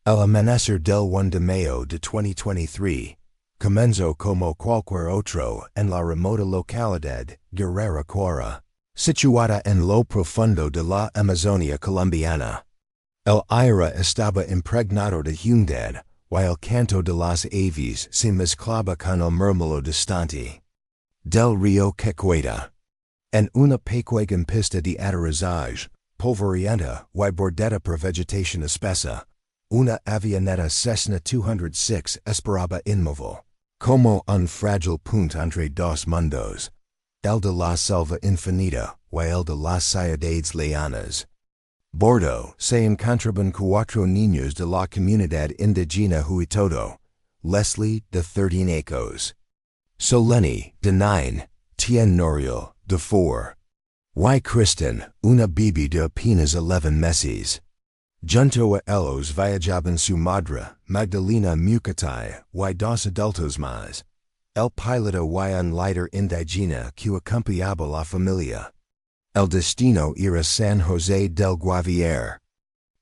El amanecer del 1 de mayo de 2023, comenzó como cualquier otro en la remota localidad Guerrera Cuara, situada en lo profundo de la Amazonia colombiana. El aire estaba impregnado de humedad, y el canto de las aves se mezclaba con el murmullo distante del río que cuenta. En una pequeña pista de aterrizaje, polvorienta y bordada por vegetación espesa, una avioneta Cessna 206 esperaba inmóvil, como un frágil puente entre dos mundos, el de la selva infinita y el de las ciudades lejanas. Bordo se encontraban cuatro niños de la comunidad indígena Huitoto, Leslie de 13 años, Soleni de 9, Tien Noriel de 4, y Kristen, una bebé de apenas 11 meses. Junto a ellos viajaban su madre, Magdalena Mucatay, y dos adultos más, el piloto y un líder indígena que acompañaba la familia. El destino era San José del Guaviare,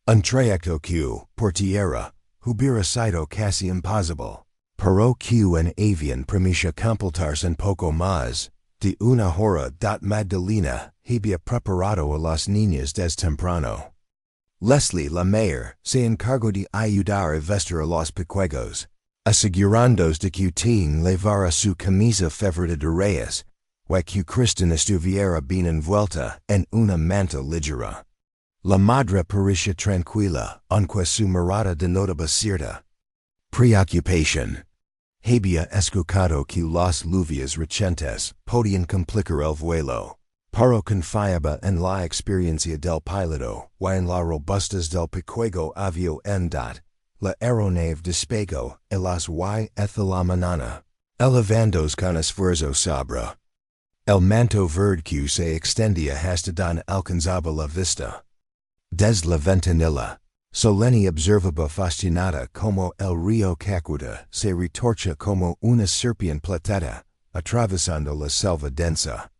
un trayecto que, por tierra, hubiera sido casi imposible, pero que en avión permitía completarse un poco más de una hora. Magdalena había preparado a los niños desde temprano. Leslie la mayor se encargó de ayudar a vestir a los pequeños, asegurándose de que Tien levara su camisa favorita de reyes, y que Kristen estuviera bien envuelta en una manta ligera. La madre parecía tranquila, aunque su mirada denotaba cierta preocupación. Había escuchado que las lluvias recientes podían complicar el vuelo, pero confiaba en la experiencia del piloto y en la robustez del pequeño avión. La aeronave despegó a las y de la mañana, elevándose con esfuerzo sobre el manto verde que se extendía hasta donde alcanzaba la vista. Desde la ventanilla, Soleni observaba fascinada como el río Cacuta se retorcha como una serpiente plateada, atravesando la selva densa.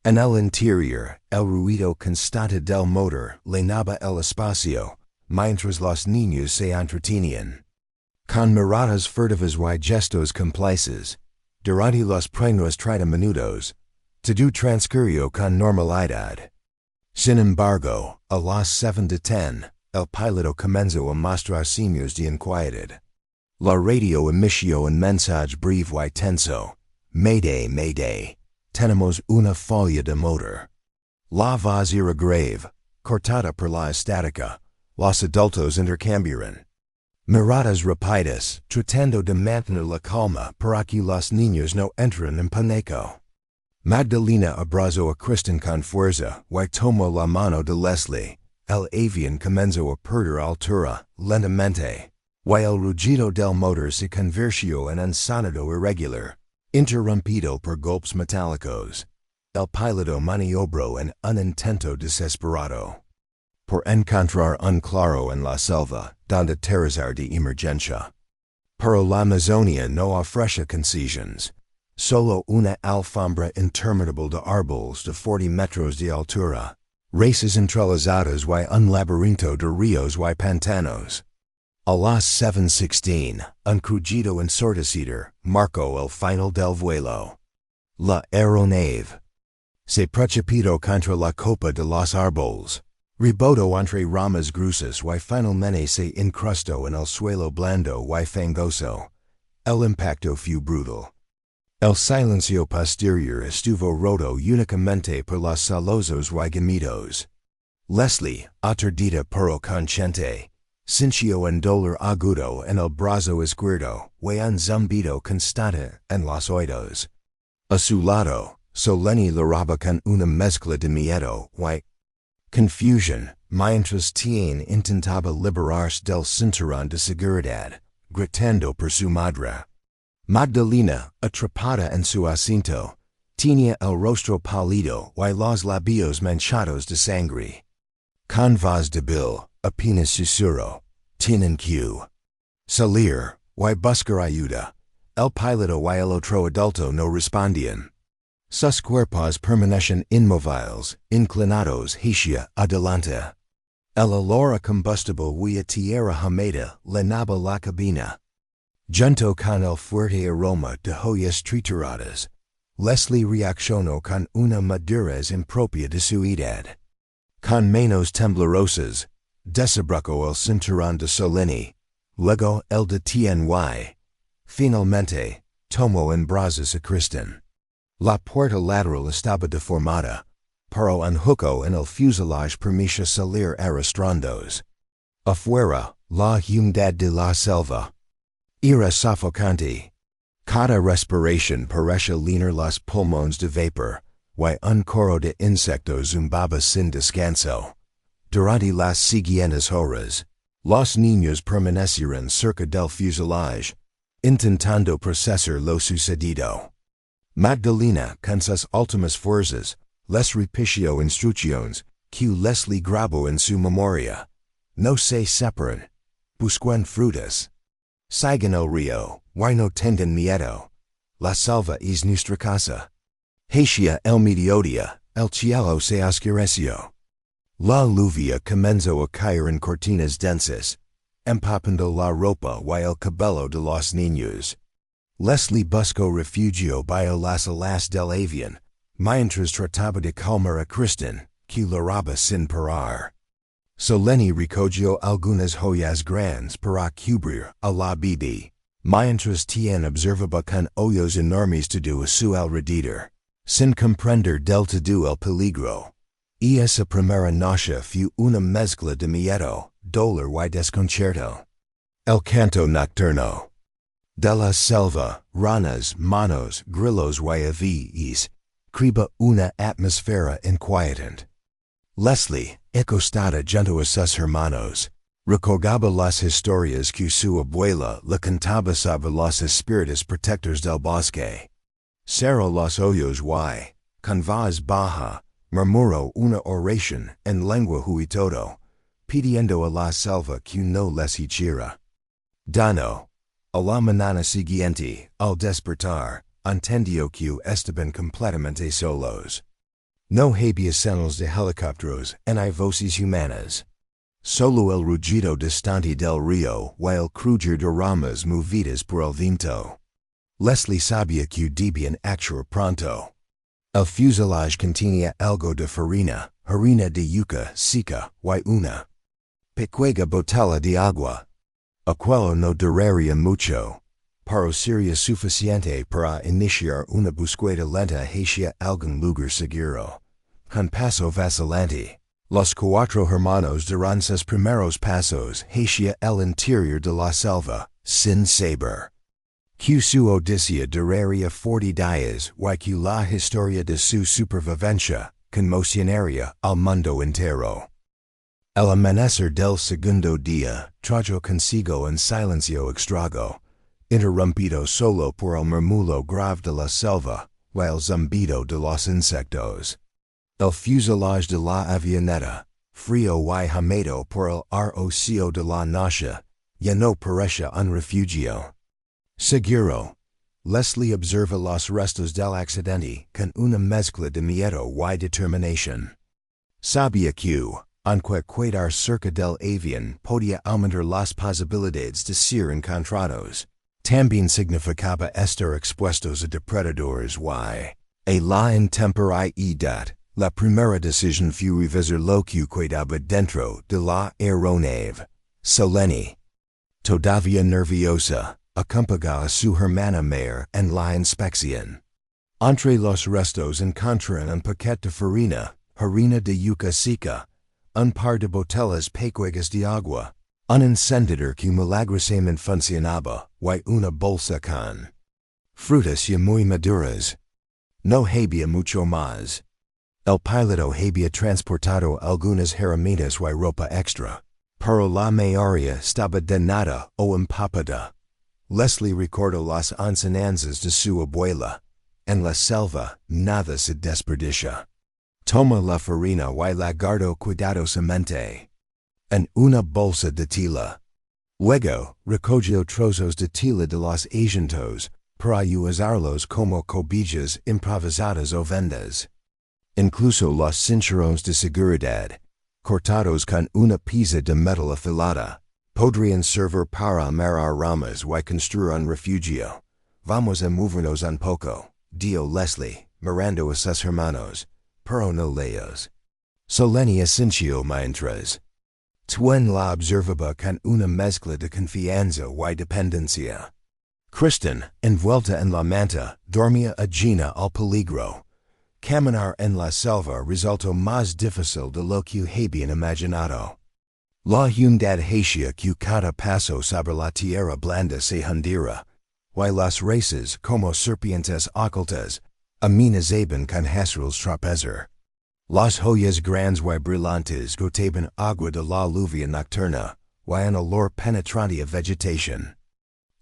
En el interior, el ruido constante del motor llenaba el espacio, mientras los niños se entretenían. Con miradas furtivas y gestos complaces, durante los primeros 30 minutos, todo transcurrió con normalidad. Sin embargo, a las 7 de 10, el piloto comenzó a mostrar signos de inquietud. La radio emitió un mensaje breve y tenso: Mayday, Mayday, tenemos una falla de motor. La voz era grave, cortada por la estática. Los adultos intercambiaron miradas rápidas, tratando de mantener la calma para que los niños no entraran en pánico. Magdalena abrazó a Kristen con fuerza y tomó la mano de Leslie. El avión comenzó a perder altura, lentamente, y el rugido del motor se convirtió en un sonido irregular, interrumpido por golpes metálicos. El piloto maniobró en un intento desesperado por encontrar un claro en la selva donde aterrizar de emergencia. Pero la Amazonia no ofrece concesiones. Solo una alfombra interminable de árboles de 40 metros de altura, raíces entrelazadas y un laberinto de ríos y pantanos. A las 7:16, un crujido ensordecido marcó el final del vuelo. La aeronave se precipitó contra la copa de los árboles, rebotó entre ramas gruesas y finalmente se incrustó en el suelo blando y fangoso. El impacto fue brutal. El silencio posterior estuvo roto únicamente por los sollozos y gemidos. Leslie, aturdida pero consciente, sintió un dolor agudo en el brazo izquierdo y un zumbido constante en los oídos. A su lado, Soleni lloraba con una mezcla de miedo y confusión, mientras Tien intentaba liberarse del cinturón de seguridad, gritando por su madre. Magdalena, atrapada en su asiento, tenía el rostro pálido y los labios manchados de sangre. Con voz débil, apenas susurró: tienen que salir y buscar ayuda. El piloto y el otro adulto no respondían. Sus cuerpos permanecían inmóviles, inclinados hacia adelante. El olor combustible huía tierra humeda llenaba la cabina. Junto con el fuerte aroma de joyas trituradas, Leslie reaccionó con una madurez impropia de su edad. Con manos temblorosas, desabrochó el cinturón de Soleni, luego el de TNY. Finalmente, tomó en brazos a Kristen. La puerta lateral estaba deformada, pero un hueco en el fuselage permitía salir arrastrandos. Afuera, la humedad de la selva era sofocante. Cada respiración parecía llenar los pulmones de vapor, y un coro de insectos zumbaba sin descanso. Durante las siguientes horas, los niños permanecieron cerca del fuselage, intentando procesar lo sucedido. Magdalena, con sus últimas fuerzas, les repitió instrucciones que Leslie grabó en su memoria. No se separen. Busquen frutas. Sigan el río, y no tengan miedo. La selva es nuestra casa. Hacia el mediodía, el cielo se oscureció. La lluvia comenzó a caer en cortinas densas, empapando la ropa y el cabello de los niños. Leslie buscó refugio bajo las alas del avión, mientras trataba de calmar a Kristen, que lloraba sin parar. Soleni recogió algunas joyas grandes para cubrir a la bebé, mientras Tien observaba con ojos enormes todo a su alrededor, sin comprender del todo el peligro. Y esa primera noche fue una mezcla de miedo, dolor y desconcierto. El canto nocturno de la selva, ranas, monos, grillos y aves, crea una atmósfera inquietante. Leslie, acostada junto a sus hermanos, recordaba las historias que su abuela le contaba sobre los espíritus protectores del bosque. Cerró los ojos y, con voz baja, murmuró una oración en lengua huitoto, pidiendo a la selva que no les hiciera daño. A la mañana siguiente, al despertar, entendió que estaban completamente solos. No había señales de helicópteros ni voces humanas. Solo el rugido distante del río y el crujir de ramas movidas por el viento. Leslie sabía que debían actuar pronto. El fuselage contenía algo de harina de yuca seca y una pequeña botella de agua. Aquello no duraría mucho, pero sería suficiente para iniciar una búsqueda lenta hacia algún lugar seguro. Con paso vacilante, los cuatro hermanos darán sus primeros pasos hacia el interior de la selva, sin saber que su odisea duraría 40 días y que la historia de su supervivencia conmocionaría al mundo entero. El amanecer del segundo día trajo consigo un silencio extraño, interrumpido solo por el murmullo grave de la selva y el zumbido de los insectos. El fuselage de la avioneta, frío y húmedo por el rocío de la noche, ya no parecía un refugio seguro. Leslie observa los restos del accidente con una mezcla de miedo y determinación. Sabía que, aunque quedar cerca del avión podía aumentar las posibilidades de ser encontrados, también significaba estar expuestos a depredadores y, a la intemporalidad. La primera decisión fue revisar lo que quedaba dentro de la aeronave. Soleni, todavía nerviosa, acompañó a su hermana mayor en la inspección. Entre los restos encontraron un paquete de harina de yuca seca, un par de botellas pequeñas de agua, un encendedor que milagrosamente funcionaba, y una bolsa con frutas ya muy maduras. No había mucho más. El piloto había transportado algunas herramientas y ropa extra, pero la mayoría estaba dañada o empapada. Leslie recordó las enseñanzas de su abuela. En la selva, nada se desperdicia. Toma la farina y la guardó cuidadosamente en una bolsa de tela. Luego, recogió trozos de tela de los asientos para usarlos como cobillas improvisadas o vendas. Incluso los cinturones de seguridad, cortados con una pieza de metal afilada. Podrían servir para amarrar ramas y construir un refugio. Vamos a movernos un poco, dio Leslie, mirando a sus hermanos, pero no lejos. Soleni asincio mientras. Tuen la observaba con una mezcla de confianza y dependencia. Kristen, envuelta en la manta, dormía ajena al peligro. Caminar en la selva resultó más difícil de lo que habían imaginado. La humedad hacía que cada paso sobre la tierra blanda se hundiera, y las raíces, como serpientes ocultas, amenazaban con hacerles tropezar. Las hojas grandes y brillantes gotaban agua de la lluvia nocturna, y un olor penetrante a vegetación.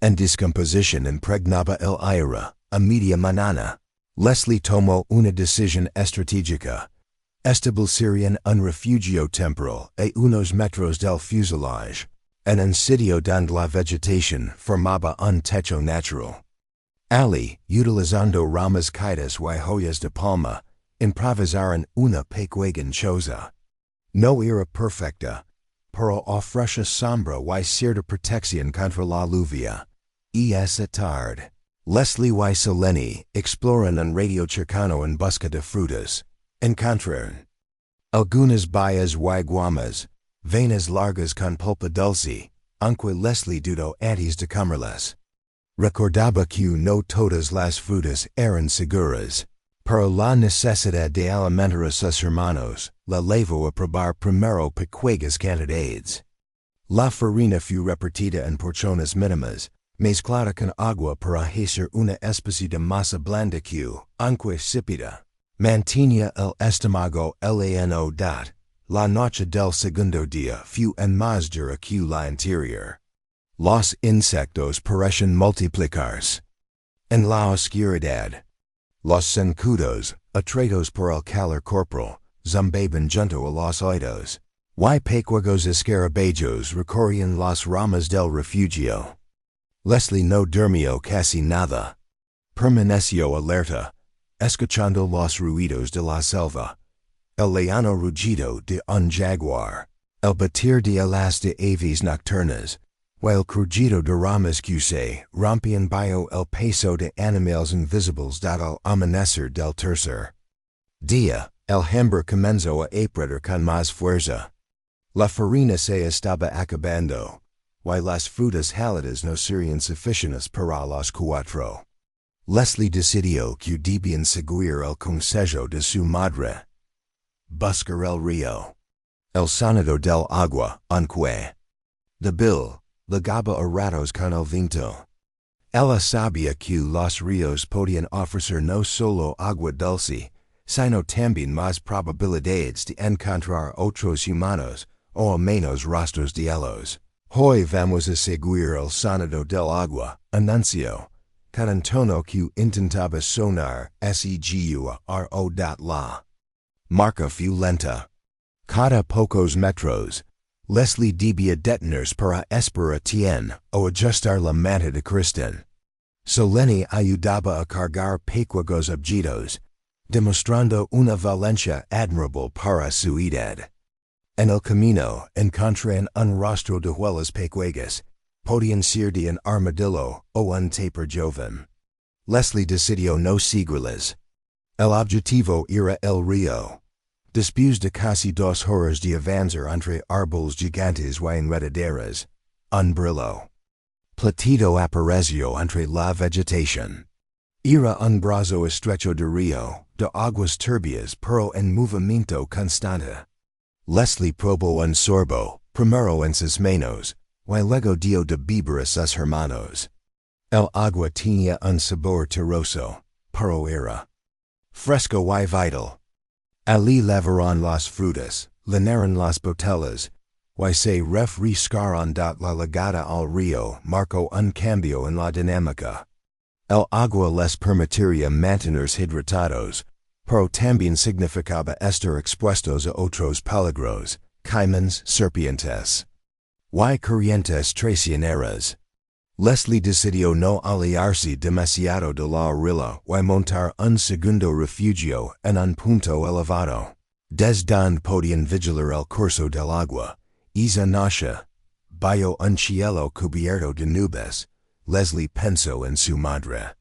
En descomposición impregnaba el aire, a media mañana. Leslie tomó una decisión estratégica. Establecerían un refugio temporal a unos metros del fuselage, en un sitio donde la vegetación formaba un techo natural. Ali, utilizando ramas caídas y hojas de palma, improvisaron una pequeña choza. No era perfecta, pero ofrecía sombra y cierta protección contra la lluvia. Y esa tarde, Leslie y Soleni exploran un radio cercano en busca de frutas. Encontraron algunas bayas y guamas, venas largas con pulpa dulce, aunque Leslie dudó antes de comerlas. Recordaba que no todas las frutas eran seguras, pero la necesidad de alimentar a sus hermanos la llevó a probar primero pequeñas cantidades. La farina fue repartida en porciones mínimas, mezclada con agua para hacer una especie de masa blanda que, aunque insípida, mantenía el estómago lleno. La noche del segundo día fue en más dura que la anterior. Los insectos parecen multiplicarse. En la oscuridad, los zancudos, atraídos por el calor corporal, zumbaban junto a los oídos. Y pequeños escarabajos recorrían las ramas del refugio. Leslie no durmió casi nada. Permaneció alerta, escuchando los ruidos de la selva, el lejano rugido de un jaguar, el batir de alas de aves nocturnas, y el crujido de ramas que se rompían bajo el peso de animales invisibles dado al amanecer del tercer día. El hambre comenzó a apretar con más fuerza. La farina se estaba acabando, y las frutas gélidas no serían suficientes para los cuatro. Leslie decidió que debían seguir el consejo de su madre. Buscar el río. El sonido del agua, aunque débil, llegaba a ratos con el viento. Ella sabía que los ríos podían ofrecer no solo agua dulce, sino también más probabilidades de encontrar otros humanos, o al menos rastros de ellos. Hoy vamos a seguir el sonido del agua, anunció, con un tono que intentaba sonar seguro. La marca fue lenta. Cada pocos metros, Leslie debía detenerse para esperar o ajustar la manta de Kristen. Soleni ayudaba a cargar pequeños objetos, demostrando una valencia admirable para su edad. En el camino encontraron un rastro de huellas pequeñas, podían ser de un armadillo o un tapir joven. Leslie decidió no seguirlas. El objetivo era el río. Después de casi 2 horas de avanzar entre árboles gigantes y enredaderas, un brillo plateado apareció entre la vegetación. Era un brazo estrecho de río, de aguas turbias pero en movimiento constante. Leslie probó un sorbo, primero en sus manos, y luego dio de beber a sus hermanos. El agua tenía un sabor terroso, pero era fresco y vital. Ali lavaron las frutas, llenaron las botellas, y se refrescaron. La llegada al río marcó un cambio en la dinámica. El agua les permitiría mantenerse hidratados, pero también significaba estar expuestos a otros peligros, caimans, serpientes y corrientes traicioneras. Leslie decidió no aliarse demasiado de la orilla y montar un segundo refugio en un punto elevado. Desde podían vigilar el curso del agua, esa noche, bajo un cielo cubierto de nubes, Leslie pensó en su madre.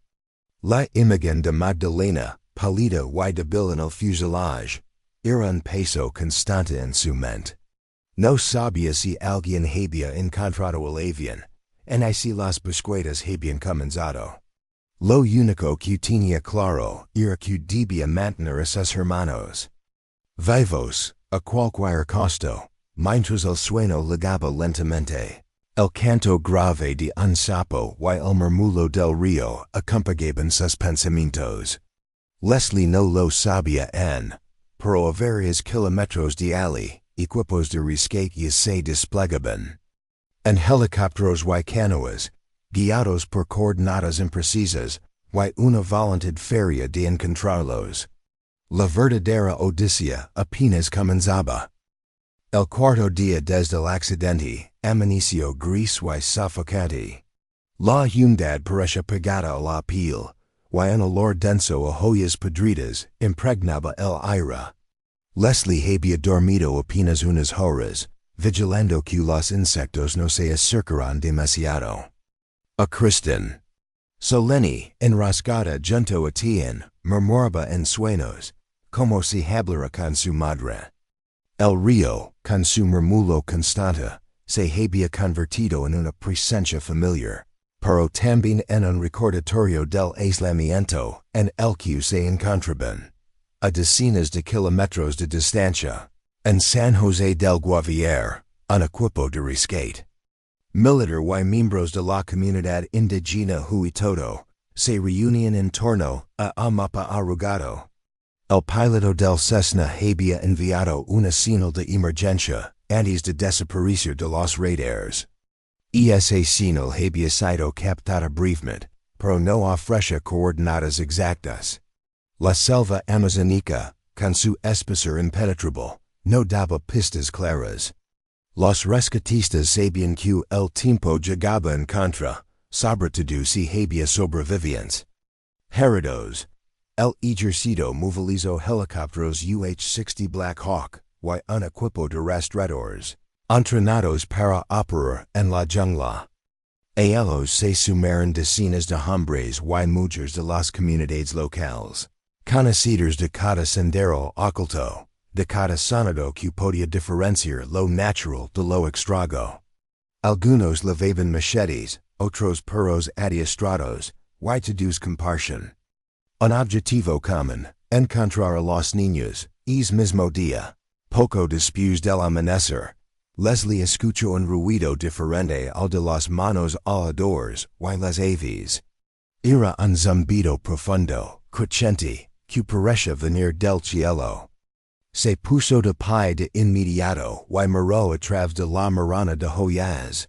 La imagen de Magdalena, pálida y débil en el fuselage, era un peso constante en su mente. No sabía si alguien había encontrado el avión, ni si las búsquedas habían comenzado. Lo único que tenía claro era que debía mantener a sus hermanos vivos, a cualquier costo, mientras el sueño llegaba lentamente. El canto grave de un sapo y el murmullo del río acompañaban sus pensamientos. Leslie no lo sabía pero a varios kilómetros de allí, equipos de rescate se desplegaban. En helicópteros y canoas, guiados por coordenadas imprecisas, y una voluntad férrea de encontrarlos. La verdadera odisea apenas comenzaba. El cuarto día desde el accidente amaneció gris y sofocante. La humedad parecía pegada a la piel, y un olor denso a joyas podridas impregnaba el aire. Leslie había dormido apenas unas horas, vigilando que los insectos no se acercaran demasiado. A Kristen. Soleni, enroscada junto a Tien, murmuraba en sueños, como si hablara con su madre. El río, con su murmullo constante, se había convertido en una presencia familiar, pero también en un recordatorio del aislamiento en el que se encontraban, a decenas de kilómetros de distancia, en San José del Guaviare, un equipo de rescate militar y miembros de la comunidad indígena Huitoto se reunían en torno a un mapa arrugado. El piloto del Cessna había enviado una señal de emergencia antes de desaparecer de los radares. Esa señal había sido captada brevemente, pero no ofrecía coordenadas exactas. La selva amazónica, con su espesor impenetrable, no daba pistas claras. Los rescatistas sabían que el tiempo llegaba en contra, sobre todo si había sobrevivientes. Heridos. El ejército movilizó helicópteros UH-60 Black Hawk y un equipo de rastreadores, entrenados para operar en la jungla. A ellos se sumaron decenas de hombres y mujeres de las comunidades locales, conocedores de cada sendero oculto, de cada sonido que podía diferenciar lo natural de lo extraño. Algunos levaban machetes, otros perros adiestrados, y todos compartían un objetivo común, encontrar a los niños, mismo día. Poco después del amanecer, Leslie escuchó un ruido diferente al de los monos aladores y las aves. Era un zumbido profundo, creciente, que parecía venir del cielo. Se puso de pie de inmediato y miró a través de la marana de joyas.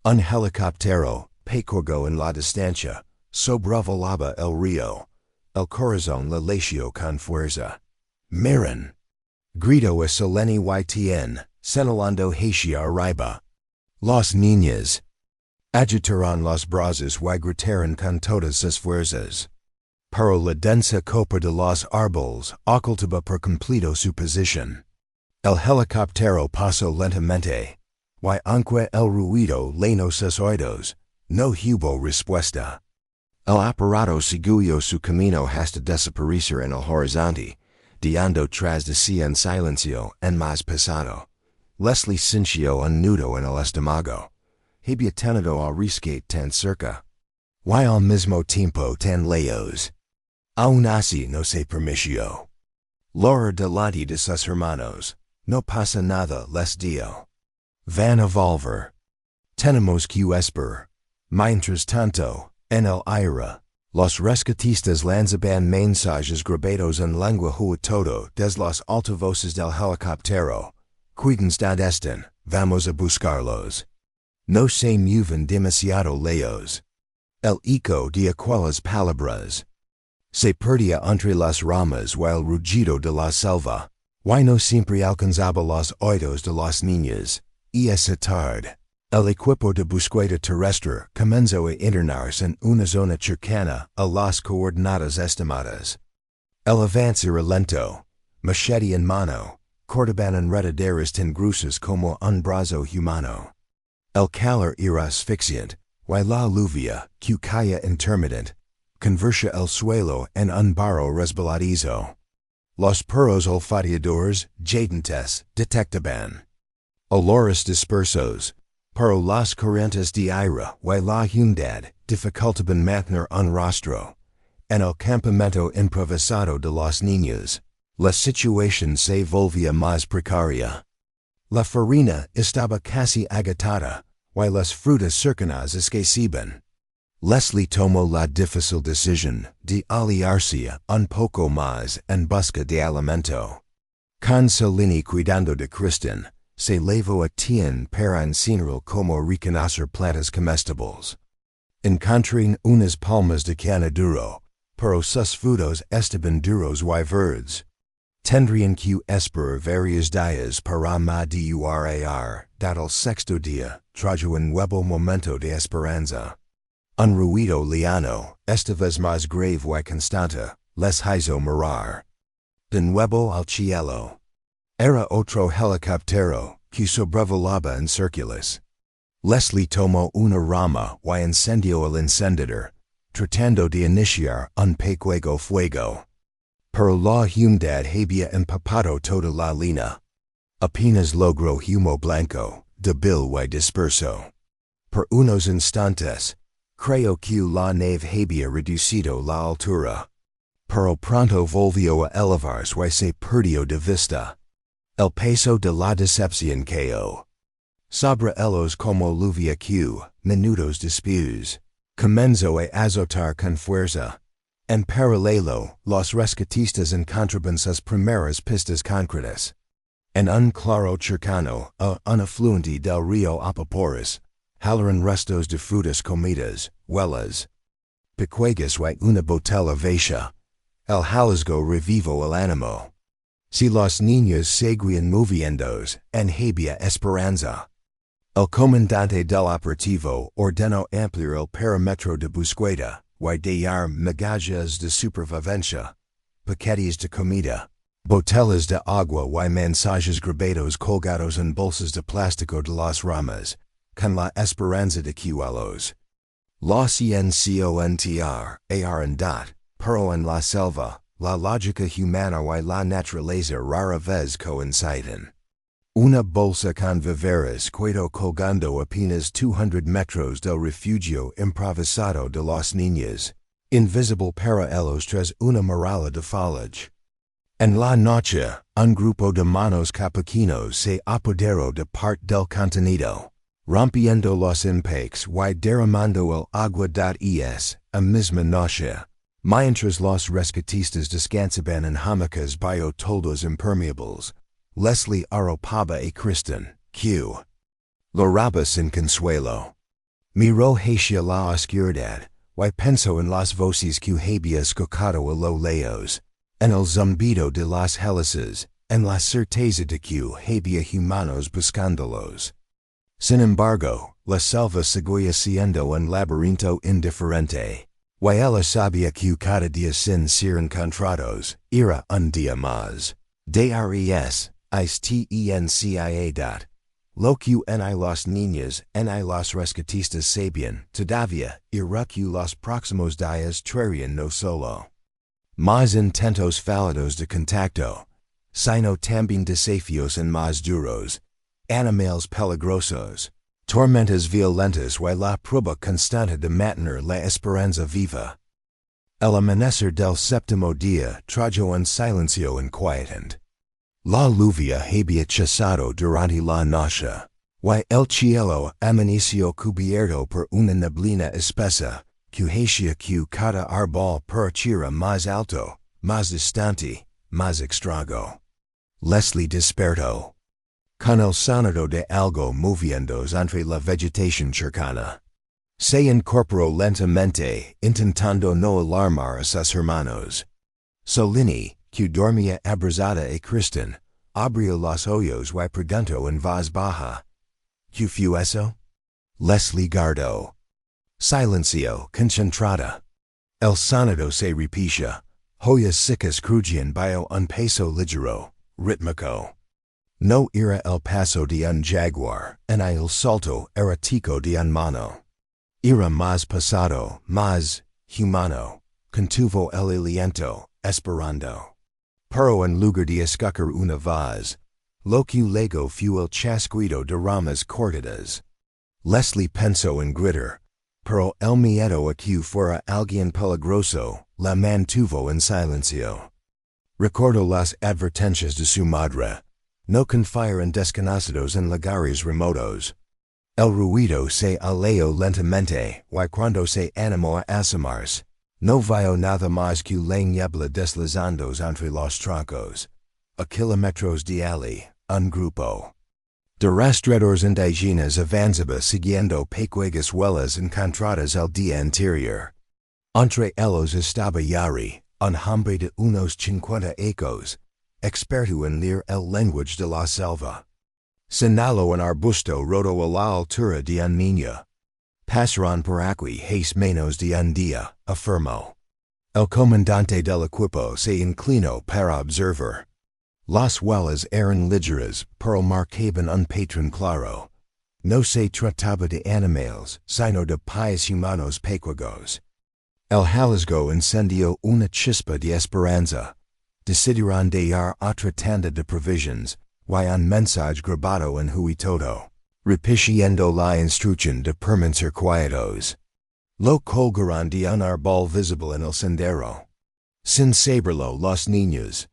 Un helicóptero, pequeño en la distancia, sobrevolaba el río. El corazón le latió con fuerza. Miren! Gritó a Soleni y Tien, señalando hacia arriba. Los niños agitaron los brazos y gritaron con todas sus fuerzas. Pero la densa copa de los árboles ocultaba por completo su posición. El helicóptero pasó lentamente, y aunque el ruido llenó sus oídos, no hubo respuesta. El aparato siguió su camino hasta desaparecer en el horizonte, dejando tras de sí en silencio en más pasado. Leslie sintió un nudo en el estómago. Había tenido el rescate tan cerca, y al mismo tiempo tan lejos. Aún así no se permitió. Laura delante de sus hermanos. No pasa nada, les dio. Van a volver. Tenemos que esperar. Mientras tanto, en el aire, los rescatistas lanzaban mensajes grabados en lengua huitoto desde los altavoces del helicóptero. Cuídense donde estén, vamos a buscarlos. No se mueven demasiado lejos. El eco de aquellas palabras se perdía entre las ramas y el rugido de la selva, y no siempre alcanzaba los oídos de los niños. Y esa tarde, el equipo de búsqueda terrestre comenzó a internarse en una zona cercana a las coordenadas estimadas. El avance era lento, machete en mano, cordoban enredaderas tan gruesas como un brazo humano. El calor era asfixiante, y la lluvia, que caía intermittent, convertia el suelo en un barro resbaladizo. Los perros olfateadores, jadentes, detectaban olores dispersos, pero las corrientes de aire y la humedad dificultaban mantener un rastro. En el campamento improvisado de los niños, la situación se volvía más precaria. La farina estaba casi agotada, y las frutas cercanas escaseaban. Leslie tomó la difícil decisión de aliarse un poco más en busca de alimento. Con Solini cuidando de Kristen, se levó a tien para enseñarle cómo reconocer plantas comestibles. Encontraron unas palmas de canaduro, pero sus frutos estaban duros y verdes. Tendrían que esperar varios días para madurar, dado el sexto día, trajo un nuevo momento de esperanza. Un ruido liano, esta vez más grave y constante, les hizo mirar de nuevo al cielo. Era otro helicóptero, que sobrevolaba en círculos. Leslie tomó una rama y encendió el encendedor, tratando de iniciar un pequeño fuego. Pero la humedad había empapado toda la línea. Apenas logró humo blanco, débil y disperso. Por unos instantes, creyó que la nave había reducido la altura. Pero pronto volvió a elevarse y se perdió de vista. El peso de la decepción cayó sobre ellos como lluvia que, minutos después, comenzó a azotar con fuerza. En paralelo, los rescatistas encontraban sus primeras pistas concretas. En un claro cercano a un afluente del río Apaporis, hallaron restos de frutas comidas, huellas, pequeñas y una botella vacía. El hallazgo revivó el ánimo. Si los niños seguían moviéndose, en había esperanza. El comandante del operativo ordenó ampliar el perímetro de búsqueda, y dar migajas de supervivencia, paquetes de comida, botellas de agua y mensajes grabados colgados en bolsas de plástico de las ramas, con la esperanza de que los encontraran, pero en la selva, la lógica humana y la naturaleza rara vez coinciden. Una bolsa con víveres quedó colgando apenas 200 metros del refugio improvisado de los niños, invisible para ellos tras una muralla de foliage. En la noche, un grupo de manos capuchinos se apoderó de parte del contenido, rompiendo los empaques y derramando el agua es a misma noche. Mientras los rescatistas descansaban en hamacas bajo toldos impermeables, Leslie arropaba a Kristen, que lloraba sin consuelo. Miró hacia la oscuridad, y pensó en las voces que había escuchado a lo lejos, en el zumbido de las hélices, en la certeza de que había humanos buscándolos. Sin embargo, la selva seguía siendo un laberinto indiferente. Y ella sabía que cada día sin ser encontrados, era un día más. Dres, istencia. Lo que en los niños en los rescatistas sabían, todavía, era que los próximos días traerían no solo más intentos fallidos de contacto, sino también desafíos en más duros, animales peligrosos, tormentas violentas y la prueba constante de mantener la esperanza viva. El amanecer del séptimo día trajo un silencio inquietante. La lluvia había cesado durante la noche, y el cielo amaneció cubierto por una neblina espesa, que hacía que cada árbol pareciera más alto, más distante, más extraño. Leslie despertó con el sonido de algo moviéndose entre la vegetación cercana. Se incorporó lentamente, intentando no alarmar a sus hermanos. Solini, que dormía abrazada a Kristen, abrió los ojos y preguntó en voz baja: ¿Qué fue eso? Leslie guardó silencio concentrada. El sonido se repetía, Hoyas sicas crujian bio un peso ligero, ritmico. No era el paso de un jaguar, en el salto errático de un mono. Era más pasado, más humano, contuvo el aliento, esperando. Pero en lugar de escoger una vaz, lo que luego fue el chasquido de ramas cortadas. Leslie pensó en gritar, pero el miedo a que fuera alguien peligroso, la mantuvo en silencio. Recordó las advertencias de su madre, no confiar en desconocidos en lugares remotos. El ruido se alejó lentamente, y cuando se animó a asomarse, no vio nada más que la niebla deslizándose entre los troncos. A kilómetros de allí, un grupo de rastreadores indígenas avanzaba siguiendo pequeñas huellas encontradas el día anterior. Entre ellos estaba Yari, un hombre de unos 50 ecos, experto en leer el lenguaje de la selva. Señaló un arbusto roto a la altura de un niño. Pasaron por aquí hace menos de un día, afirmó. El comandante del equipo se inclinó para observar. Las huellas eran ligeras, pero marcaban un patrón claro. No se trataba de animales, sino de pies humanos pequeños. El hallazgo encendió una chispa de esperanza. Decidieron dar otra tanda de provisions, y un mensaje grabado en todo, repitiendo la instrucción de permanecer quietos. Lo colgaron de un árbol visible en el sendero. Sin saberlo los niños.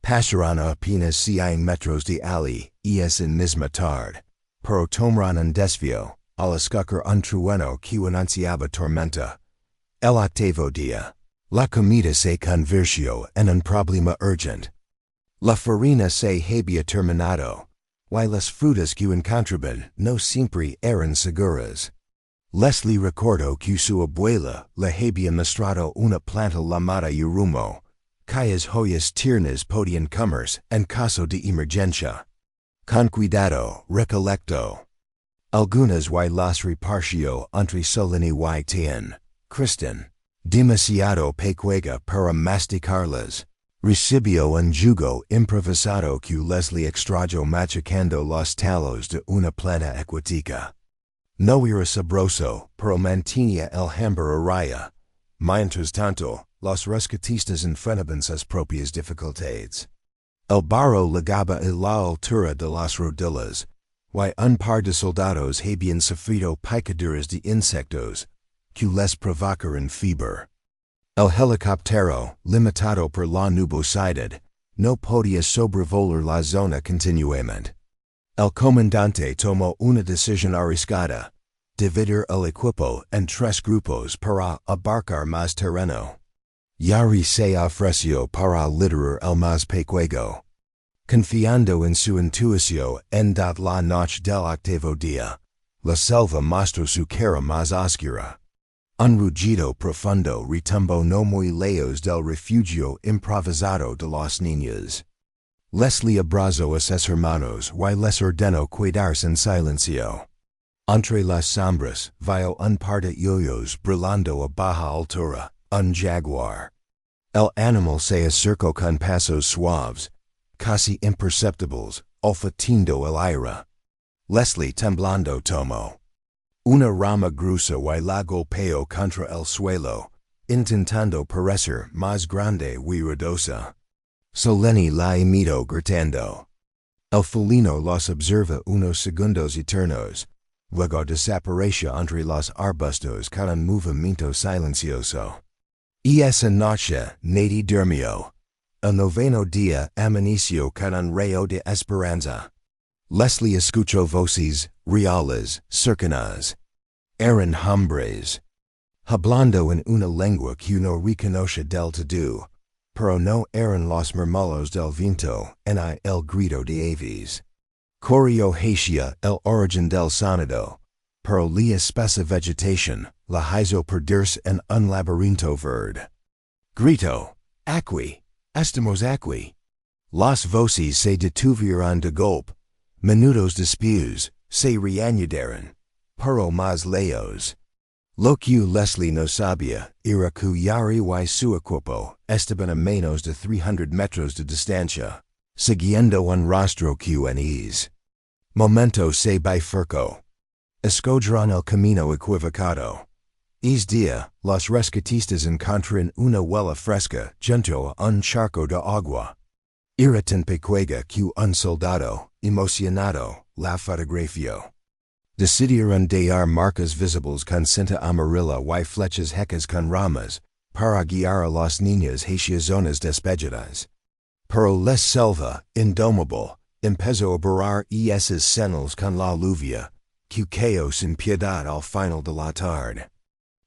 Pasaron a apenas 100 metros de allí, y es en misma tarde, pero tomaron un desvío, al escoger un trueno que anunciaba tormenta. El octavo día, la comida se convirtió en un problema urgente. La farina se había terminado, y las frutas que encontraban no siempre eran seguras. Leslie recordó que su abuela le había mostrado una planta llamada yurumo, cuyas hojas tiernas podían comerse en caso de emergencia. Con cuidado, recolectó algunas y las repartió entre Solini y Tien, Kristen, demasiado pequeña para masticarlas. Recibió un jugo improvisado que Leslie extrajo machacando los talos de una planta acuática. No era sabroso, pero mantenía el hambre a raya. Mientras tanto, los rescatistas enfrentaban sus propias dificultades. El barro llegaba a la altura de las rodillas, y un par de soldados habían sufrido picaduras de insectos, que les provocaron fiebre. El helicóptero, limitado por la nubosidad, no podía sobrevolar la zona continuamente. El comandante tomó una decisión arriesgada: dividir el equipo en 3 grupos para abarcar más terreno. Yari se ofreció para liderar el más pequeño. Confiando en su intuición en la noche del octavo día, la selva mostró su cara más oscura. Un rugido profundo retumbó no muy lejos del refugio improvisado de los niños. Leslie abrazó a sus hermanos y les ordenó quedarse en silencio. Entre las sombras, vio un par de yoyos brillando a baja altura, un jaguar. El animal se acercó con pasos suaves, casi imperceptibles, olfateando el aire. Leslie temblando tomó una rama gruesa y la golpeó contra el suelo, intentando parecer más grande y ruidosa. Soleni la imitó gritando. El felino los observa unos segundos eternos, luego desapareció entre los arbustos con un movimiento silencioso. Y esa noche nadie durmió. El noveno día amaneció con un rayo de esperanza. Leslie escuchó voces reales, cercanas. Eran hombres, hablando en una lengua que no reconoce del todo, pero no eran los murmullos del viento ni el grito de aves. Corrió hacia el origen del sonido, pero la espesa vegetación la hizo perderse en un laberinto verde. Grito, aquí, estamos aquí. Las voces se detuvieron de golpe. Minutos después, se reanudaron, pero más lejos. Locu Leslie no sabia, ira cu yari y su cuerpo, estaban a menos de 300 metros de distancia, siguiendo un rastro QNEs. Momento se bifurcó. Escogeron el camino equivocado. Es día, los rescatistas encontraron una huella fresca junto a un charco de agua. Era tan pequeña que un soldado, emocionado, la fotografió. Decidieron dar marcas visibles con cinta amarilla y flechas hecas con ramas, para guiar a los niños hacia zonas despejadas. Pero la selva, indomable, empezó a borrar esas señales con la lluvia, que cayó sin piedad al final de la tarde.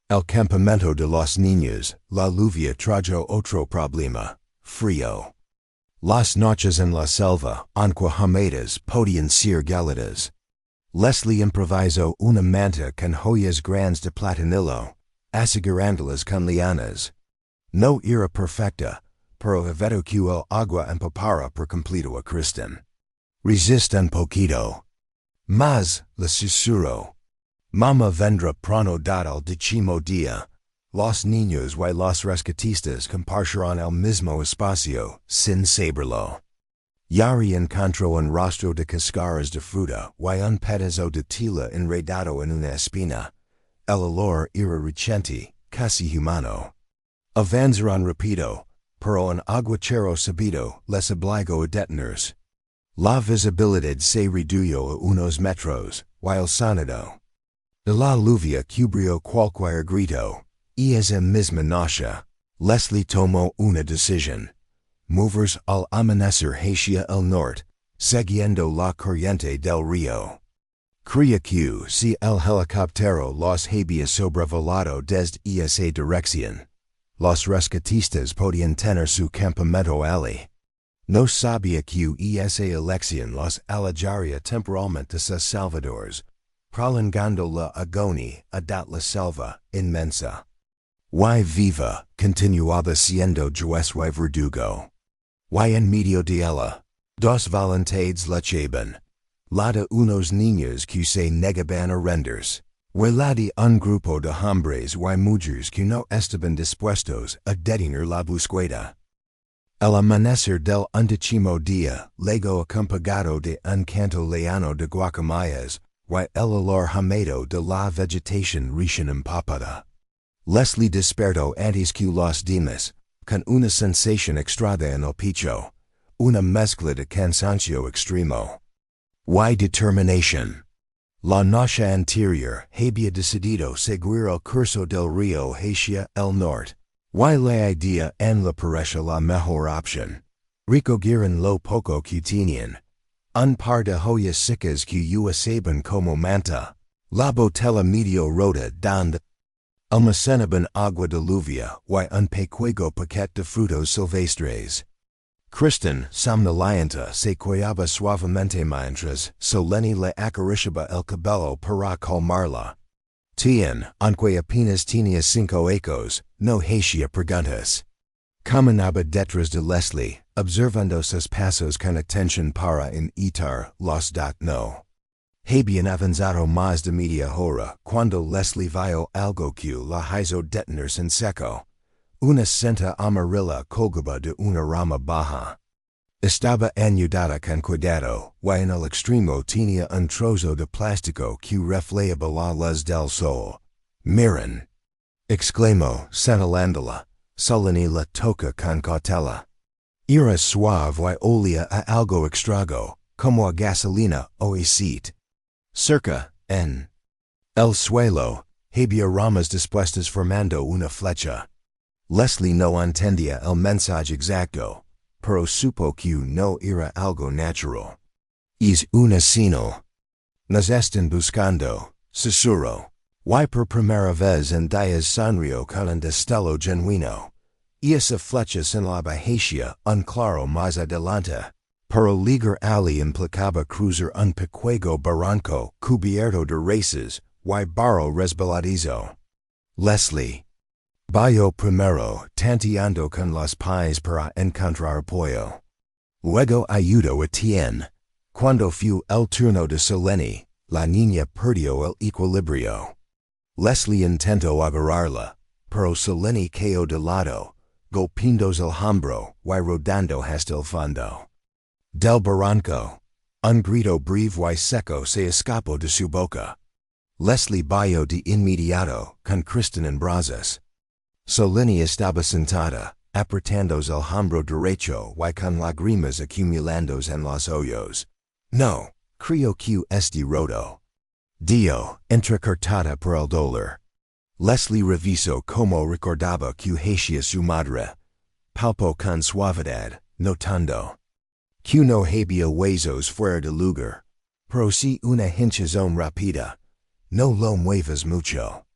El campamento de los niños, la lluvia trajo otro problema, frío. Las noches en la selva, aunque húmedas, podían ser gélidas. Leslie improvisó una manta con joyas grandes de platanillo, asegurándolas con lianas. No era perfecta, pero evitó que el agua empapara por completo a Kristen. Resist un poquito. Mas, le susurró. Mama vendrá pronto dado el décimo día. Los niños y los rescatistas compartirán el mismo espacio, sin saberlo. Yari encontró un rastro de cascaras de fruta y un pedazo de tela enredado en una espina. El olor era reciente, casi humano. Avanzaron rápido, pero un aguacero súbito les obligó a detenerse. La visibilidad se redujo a unos metros, y el sonido de la lluvia cubrió cualquier grito, y esa misma noche, Leslie tomó una decisión. Moverse al amanecer hacia el norte, siguiendo la corriente del río. Creía que si el helicóptero los había sobrevolado desde esa dirección, los rescatistas podían tener su campamento allí. No sabía que esa elección los alejaría temporalmente de sus salvadores, prolongando la agonía a la selva inmensa. Y viva, continuaba siendo juez y verdugo. Y en medio de ella, dos voluntades luchaban. La de unos niños que se negaban a rendirse, y la de un grupo de hombres y mujeres que no estaban dispuestos a detener la búsqueda. El amanecer del undécimo día, luego acompañado de un canto lejano de guacamayas, y el olor húmedo de la vegetación recién empapada. Leslie despertó antes que los demás, con una sensación extraña en el pecho, una mezcla de cansancio extremo y determinación. La noche anterior había decidido seguir el curso del río hacia el norte, y la idea en la pareja la mejor opción. Recogieron lo poco que tenían. Un par de joyas secas que usaban como manta, la botella medio rota donde almacenaban agua de lluvia y un pequeño paquete de frutos silvestres. Kristen, somnolienta, se cuidaba suavemente mientras Selene le acariciaba el cabello para calmarla. Aunque apenas tenía 5 ecos, no hacía preguntas. Caminaba detrás de Leslie, observando sus pasos con atención para imitar los no. Habían avanzado más de media hora cuando Leslie vio algo que la hizo detenerse en seco. Una cinta amarilla colgaba de una rama baja. Estaba añadida con cuidado, y en el extremo tenía un trozo de plástico que reflejaba la luz del sol. Miren, exclamó, señalándola. Selene la toca con cautela. Era suave y olía a algo extraño, como a gasolina o aceite. Cerca, en el suelo, había ramas dispuestas formando una flecha. Leslie no entendía el mensaje exacto, pero supo que no era algo natural. Es una señal. Nos están buscando, susurró. Y por primera vez en días sonrió con un destello genuino. Esa flecha señalaba hacia un claro más adelante. Pero llegar allí implicaba cruzar un pequeño barranco cubierto de raíces y barro resbaladizo. Leslie vio primero, tanteando con los pies para encontrar apoyo. Luego ayudó a Tien. Cuando fue el turno de Selene, la niña perdió el equilibrio. Leslie intento agarrarla, pero soleni cao de lado, golpindos el hombro, y rodando hasta el fondo. Del barranco, un grito breve y seco se escapó de su boca. Leslie bailó de inmediato, con Kristen en brazos. Soleni estaba sentada, apretándose el hombro derecho y con lágrimas acumulándose en los ojos. No, creo que este roto. Dio, entrecortada por el dolor. Leslie revisó como recordaba que hacía su madre. Palpó con suavidad, notando que no había huesos fuera de lugar. Pero si una hinchazón rápida. No lo muevas mucho.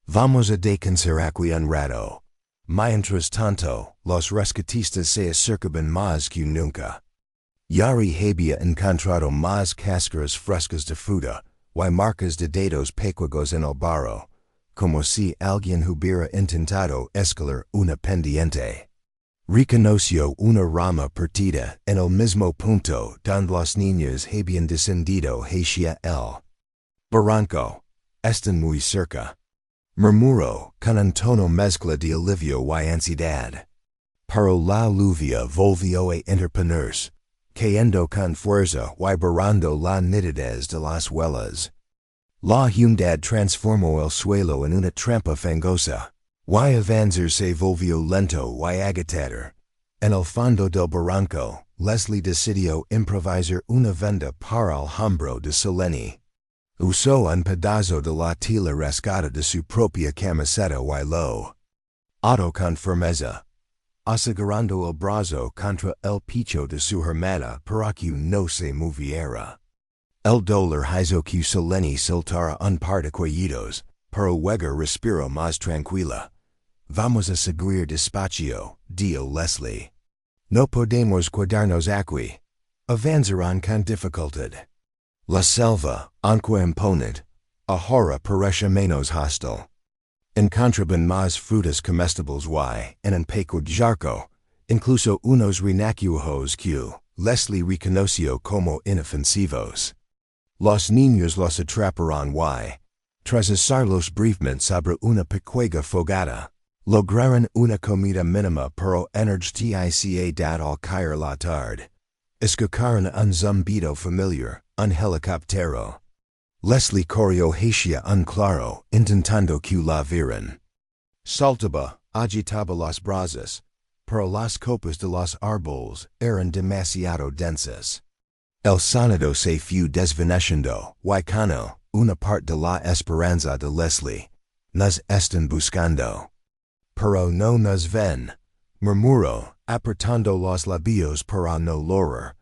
Vamos a descansar aquí un rato. Mientras tanto, los rescatistas se acercaban más que nunca. Yari había encontrado más cáscaras frescas de fruta, y marcas de dedos pequeños en el barro, como si alguien hubiera intentado escalar una pendiente. Reconoció una rama partida en el mismo punto donde los niños habían descendido hacia el barranco. Están muy cerca. Murmuró con un tono mezcla de alivio y ansiedad. Pero la lluvia volvió a interponerse, cayendo con fuerza y borrando la nitidez de las huellas. La humedad transformó el suelo en una trampa fangosa. Y avanzar se volvió lento y agitador. En el fondo del barranco, Leslie decidió improvisar una venda para el hombro de Soleni. Usó un pedazo de la tela rasgada de su propia camiseta y lo ató con firmeza, asegurando el brazo contra el pecho de su hermana para que no se moviera. El dolor hizo que Soleni soltara un par de cuellitos, pero luego respiró más tranquila. Vamos a seguir despacio, dijo Leslie. No podemos quedarnos aquí. Avanzaron con dificultad. La selva, aunque imponente, ahora parece menos hostil. Encontraban más frutas comestibles y, en un pequeño incluso unos renacuajos que Leslie reconoció como inofensivos. Los niños los atraparon y, tras asarlos brevemente sobre una pequeña fogata, lograron una comida mínima pero energizada al caer la tarde. Escucharon un zumbido familiar, un helicóptero. Leslie corrió hacia un claro, intentando que la vieran. Saltaba, agitaba los brazos, pero las copas de los árboles eran demasiado densas. El sonido se fue desvaneciendo, y cano, una parte de la esperanza de Leslie. Nos están buscando. Pero no nos ven, murmuró, apretando los labios para no llorar.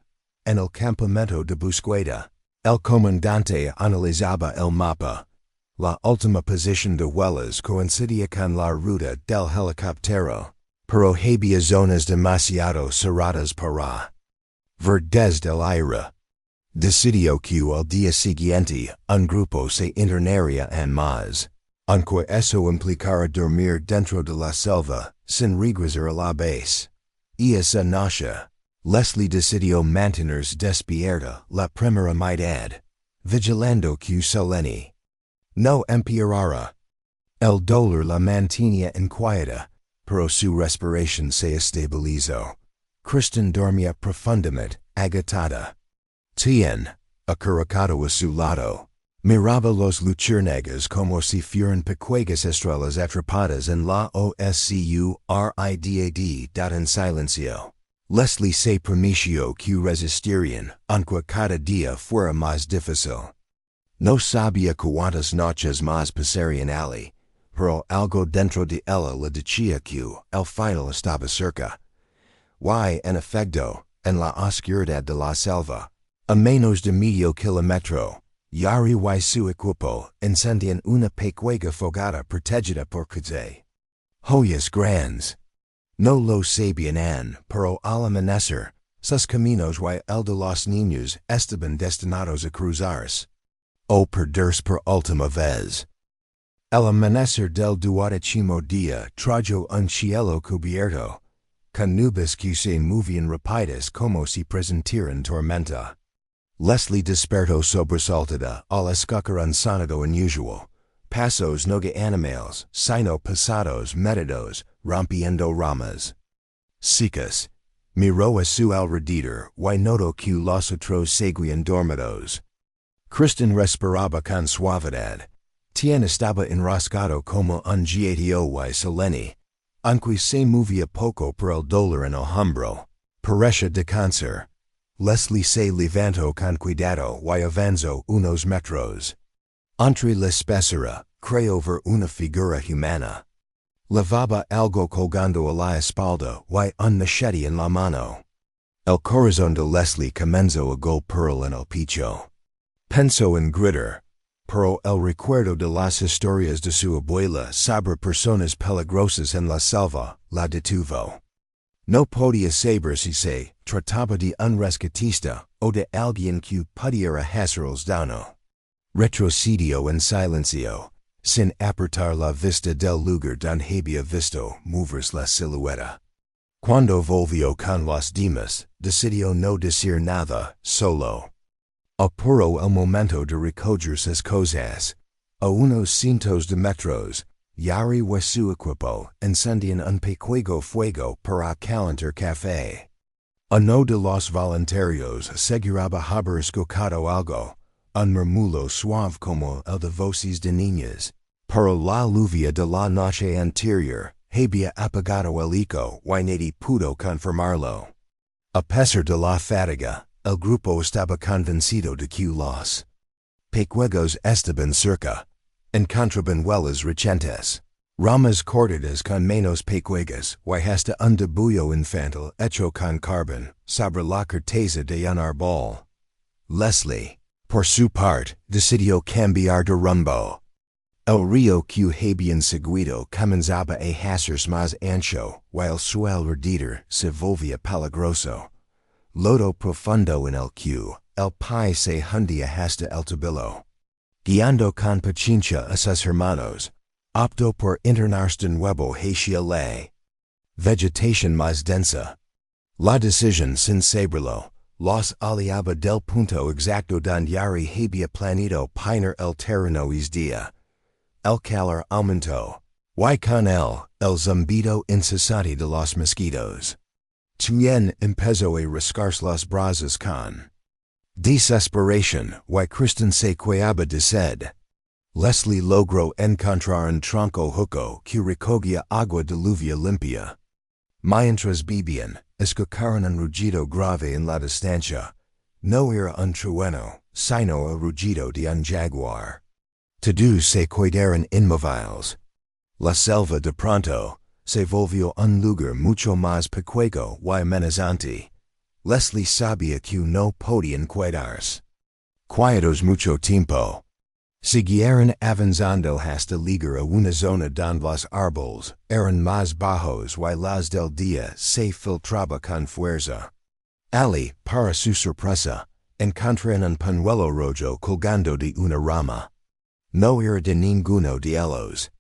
En el campamento de búsqueda, el comandante analizaba el mapa. La última posición de huellas coincidía con la ruta del helicóptero, pero había zonas demasiado cerradas para ver desde el aire. Decidió que al día siguiente un grupo se internaría en más. Aunque eso implicara dormir dentro de la selva, sin regresar a la base. Y esa noche, Leslie decidió mantenerse despierta la primera mitad, vigilando que Soleni no empeorara. El dolor la mantenía inquieta, pero su respiración se estabilizó. Kristen dormía profundamente, agitada. Tien, acurrucado a su lado, miraba los luciérnagas como si fueran pequeñas estrellas atrapadas en la oscuridad en silencio. Leslie se prometió que resistirían, aunque cada día fuera más difícil. No sabía cuántas noches más pasarían allí, pero algo dentro de ella le decía que el final estaba cerca. Y, en efecto, en la oscuridad de la selva, a menos de medio kilómetro, Yari y su equipo encendían una pequeña fogata protegida por joyas grandes. No lo sabían, pero al amanecer, sus caminos y el de los niños estaban destinados a cruzarse. O perderse por última vez. El amanecer del 12º día trajo un cielo cubierto, con nubes que se movían rápidas como si presentieran tormenta. Leslie despertó sobresaltada al escuchar un sonido unusual, Pasos noga animales, sino pasados metidos, rompiendo ramas. Sicas. Miró a su alrededor, y notó que los otros seguían dormidos. Cristian respiraba con suavidad. Tien estaba enroscado como un gato y solene, aunque se movía poco por el dolor en el hombro. Parecía de cáncer. Leslie se levantó con cuidado y avanzó unos metros. Entre la espesura, creyó ver una figura humana. Llevaba algo colgando a la espalda y un machete en la mano. El corazón de Leslie comenzó a golpear en el pecho. Pensó en gritar, pero el recuerdo de las historias de su abuela sobre personas peligrosas en la selva la detuvo. No podía saber si se trataba de un rescatista o de alguien que pudiera hacerles daño. Retrocedió en silencio, sin apartar la vista del lugar donde había visto moverse la silueta. Cuando volvió con los demás, decidió no decir nada, solo. Apuró el momento de recoger sus cosas. A unos cientos de metros, Yari y su equipo encendían un pequeño fuego para calentar café. Uno de los voluntarios aseguraba haber escuchado algo, un murmullo suave como el de voces de niños, pero la lluvia de la noche anterior había apagado el eco y nadie pudo confirmarlo. A pesar de la fatiga, el grupo estaba convencido de que los pequeños estaban cerca, encontraban huellas recientes, ramas cortadas con manos pequeñas y hasta un debullo infantil hecho con carbón sobre la corteza de un árbol. Leslie, por su parte, decidió cambiar de rumbo. El río que habían seguido comenzaba a hacerse más ancho y el suelo alrededor se volvía peligroso. Lodo profundo en el que el pie se hundía hasta el tobillo. Guiando con paciencia a sus hermanos, optó por internarse de nuevo hacia la vegetación más densa. La decisión sin saberlo los aliaba del punto exacto donde Yari había planeado peinar el terreno ese día. El calor aumentó, y con él, el zumbido incesante de los mosquitos. Tien empezó a rascarse los brazos con desesperación y Cristian se quejaba de sed. Leslie logró encontrar un tronco hueco que recogía agua de lluvia limpia. Mientras bebían, escucharon un rugido grave en la distancia. No era un trueno, sino el rugido de un jaguar. Todos se quedaron inmóviles. La selva de pronto se volvió un lugar mucho más pequeño y amenazante. Leslie sabía que no podían quedarse quietos mucho tiempo. Siguieron avanzando hasta llegar a una zona donde los árboles eran más bajos y la del día se filtraba con fuerza. Ali, para su sorpresa, encontraron un pañuelo rojo colgando de una rama. No era de ninguno de ellos.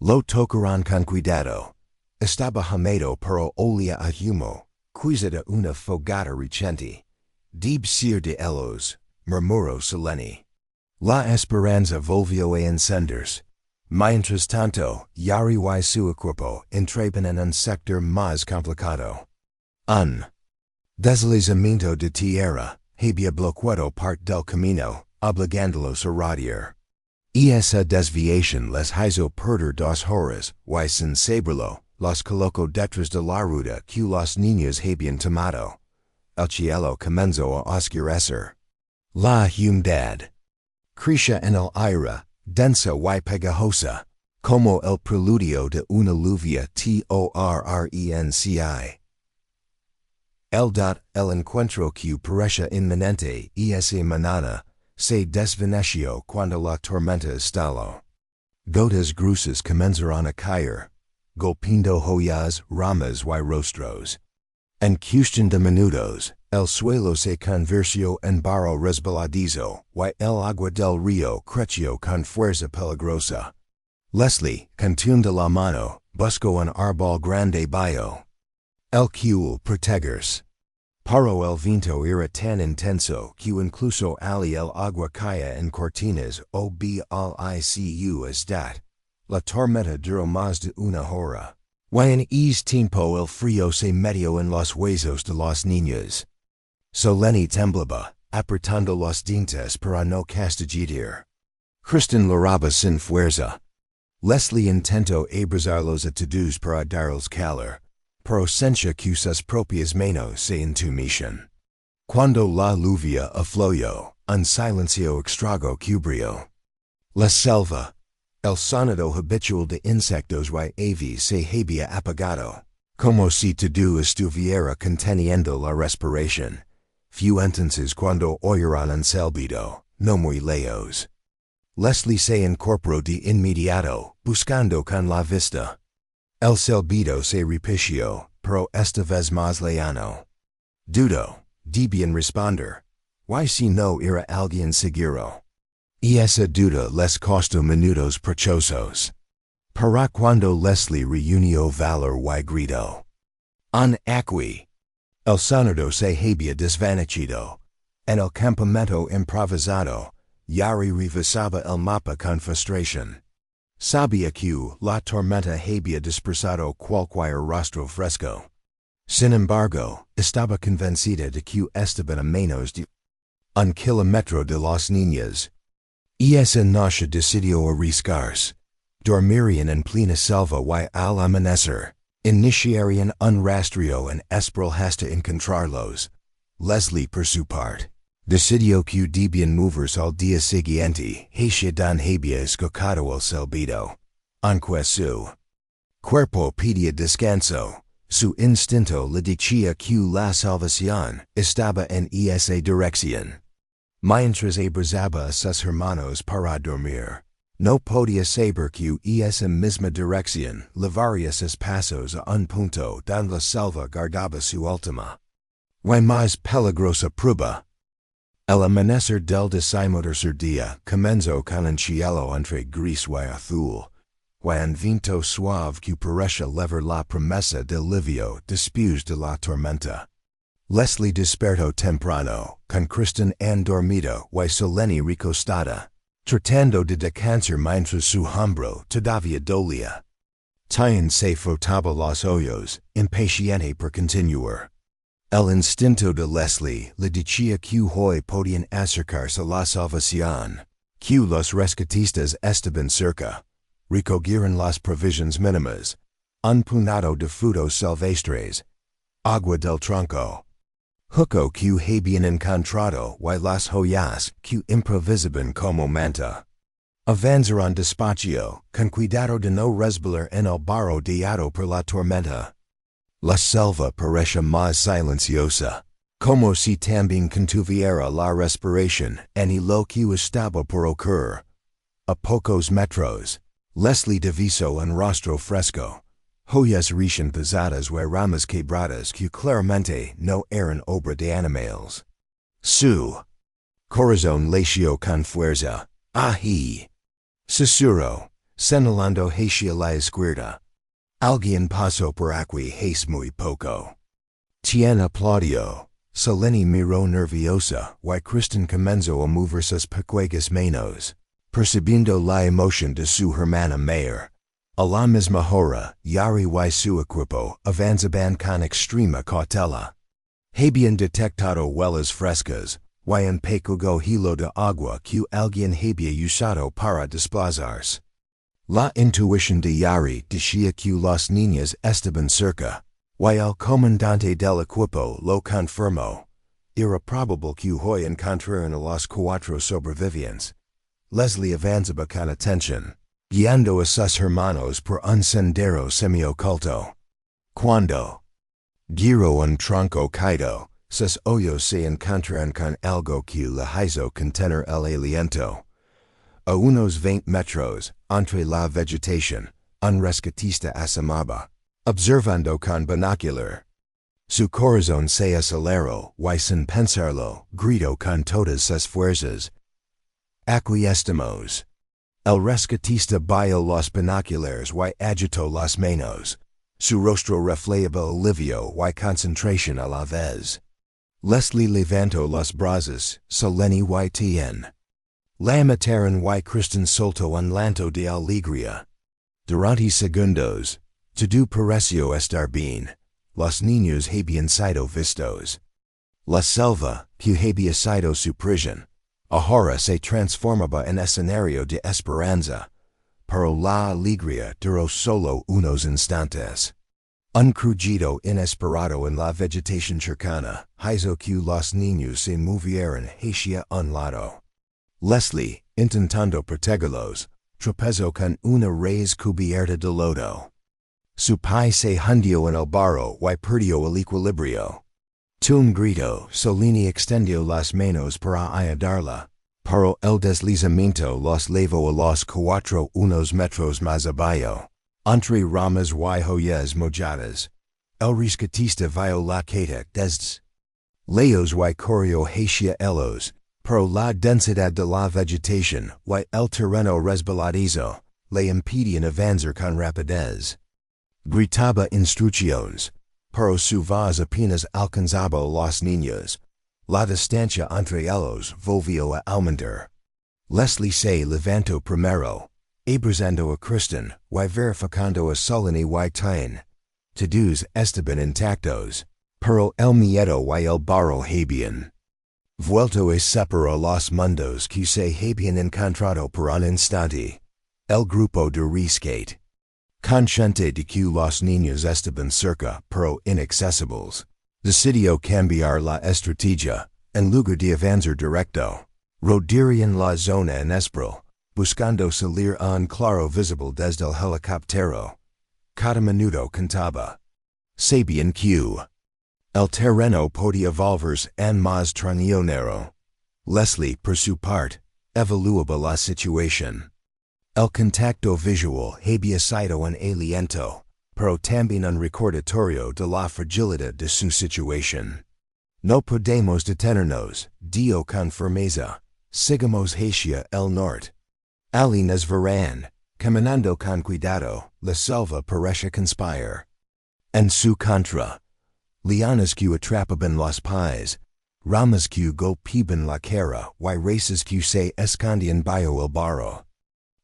Lo tocaron con cuidado. Estaba húmedo pero olía a humo, quizá de una fogata reciente. Debe ser de ellos, murmuró Selene. La esperanza volvió a encenderse. Mientras tanto, Yari y su equipo entraban en un sector más complicado. Un deslizamiento de tierra había bloqueado parte del camino, obligándolos a rodear. Y esa desviación les hizo perder 2 horas, y sin saberlo, los colocó detrás de la ruta que los niños habían tomado. El cielo comenzó a oscurecer. La humedad crecía en el aire, densa y pegajosa, como el preludio de una lluvia torrencial. El encuentro que parecía inminente y esa mañana se desvaneció cuando la tormenta estalló. Gotas gruesas comenzaron a caer, golpeando joyas, ramas y rostros. En cuestión de minutos, el suelo se convirtió en barro resbaladizo y el agua del río creció con fuerza peligrosa. Leslie, con de la mano, buscó un árbol grande bajo el que protegerse. Paro el viento era tan intenso que incluso ali el agua caía en cortinas o blicu es dat. La tormenta duró más de una hora. Y en ese tiempo el frío se metió en los huesos de los niños. Soleni temblaba, apretando los dientes para no castigar. Kristen lloraba sin fuerza. Leslie intentó abrazarlos a todos para darles calor, pero sentía que sus propias manos se entumecían. Cuando la lluvia afluyó, un silencio extraño cubrió la selva. El sonido habitual de insectos y aves se había apagado, como si todo estuviera conteniendo la respiración. Few entonces cuando oyeron un silbido, no muy lejos. Leslie se incorporó de inmediato, buscando con la vista. El silbido se repitió, pero esta vez más lejano. Dudó, debían responder. ¿Y si no era alguien seguro? Y esa duda les costó minutos preciosos. Para cuando Leslie reunió valor y gritó. En aquí. El sonido se había desvanecido. En el campamento improvisado, Yari revisaba el mapa con frustración. Sabía que la tormenta había dispersado cualquier rastro fresco. Sin embargo, estaba convencida de que estaban a menos de un kilómetro de los niños. Y esa noche decidió arriesgarse. Dormirían en plena selva y al amanecer, iniciarían un rastreo en espiral hasta encontrarlos. Leslie, por su parte, decidió que debían moverse al día siguiente, hacia don había escuchado el silbido. Aunque su cuerpo pedía descanso, su instinto le decía que la salvación estaba en esa dirección. Mientras abrazaba a sus hermanos para dormir, no podía saber que esa misma dirección llevaría sus pasos a un punto donde la selva guardaba su última y más peligrosa prueba. El amanecer del decimotercer día comenzó con un cielo entre gris y azul, y un viento suave que parecía levar la promesa de alivio después de la tormenta. Leslie despertó temprano, con Kristen dormida y Soleni recostada, tratando de descansar mientras su hombro todavía dolía. Tyan se frotaba los ojos, impaciente por continuar. El instinto de Leslie le decía que hoy podían acercarse a la salvación, que los rescatistas estaban cerca, recogieron las provisiones mínimas, un puñado de frutos silvestres, agua del tronco, juco que habían encontrado y las joyas que improvisaban como manta. Avanzaron despacio, con cuidado de no resbalar en el barro dado por la tormenta. La selva parecía más silenciosa, como si también contuviera la respiración en lo que estaba por ocurrir. A pocos metros, Leslie divisó un rostro fresco, joyas recién pesadas y ramas quebradas que claramente no eran obra de animales. Su corazón latió con fuerza. Ají. Susurró, señalando hacia la izquierda. Alguien pasó por aquí hace muy poco. Tien aplaudió. Soleni miró nerviosa y Kristen comenzó a mover sus pequeñas manos, percibiendo la emoción de su hermana mayor. A la misma hora, Yari y su equipo avanzaban con extrema cautela. Habían detectado huellas frescas, y un pequeño hilo de agua que alguien había usado para desplazarse. La intuición de Yari decía que los niños estaban cerca, y el comandante del equipo lo confirmó. Era probable que hoy encontraran a los cuatro sobrevivientes. Leslie avanzaba con atención, guiando a sus hermanos por un sendero semioculto. Cuando giró un tronco caído, sus ojos se encontraron con algo que le hizo contener el aliento. A unos 20 metros, entre la vegetación, un rescatista asomaba, observando con binocular. Su corazón se aceleró y sin pensarlo, gritó con todas sus fuerzas. Aquí estamos. El rescatista bajó los binoculares y agitó las manos. Su rostro reflejaba alivio y concentración a la vez. Leslie levanto las brasas, soleni ytn. La mataron y Kristen solto un lanto de alegría. Durante segundos, todo pareció estar bien. Los niños habían sido vistos. La selva, que había sido su prisión, ahora se transformaba en escenario de esperanza. Pero la alegría duró solo unos instantes. Un crujido inesperado en la vegetación cercana hizo que los niños se movieran hacia un lado. Leslie, intentando protegerlos, tropezó con una raíz cubierta de lodo. Su pie se hundió en el barro y perdió el equilibrio. Un grito, Solini extendió las manos para ayudarla, pero el deslizamiento los llevó a los cuatro unos metros más abajo. Entre ramas y joyas mojadas, el rescatista vio la caída desde lejos y corrió hacia ellos, pero la densidad de la vegetación y el terreno resbaladizo le impedían avanzar con rapidez. Gritaba instrucciones, pero su voz apenas alcanzaba los niños. La distancia entre ellos volvió a aumentar. Leslie se levantó primero, abrazando a Kristen y verificando a Solini y Tien. Todos estaban intactos, pero el miedo y el barro habían vuelto a separar los mundos que se habían encontrado por un instante. El grupo de rescate, consciente de que los niños estaban cerca pero inaccesibles, decidió cambiar la estrategia. En lugar de avanzar directo, rodearían la zona en espiral, buscando salir a un claro visible desde el helicóptero. Cada minuto contaba. Sabían que el terreno podía volverse en más traicionero. Leslie, por su parte, evaluaba la situación. El contacto visual había sido un aliento, pero también un recordatorio de la fragilidad de su situación. No podemos detenernos, dijo con firmeza. Sigamos hacia el norte. Ali nos verán. Caminando con cuidado, la selva parece conspirar. En su contra, lianas que atrapaban los pies, ramas que golpeaban la cara y raíces que se escondían bajo el barro.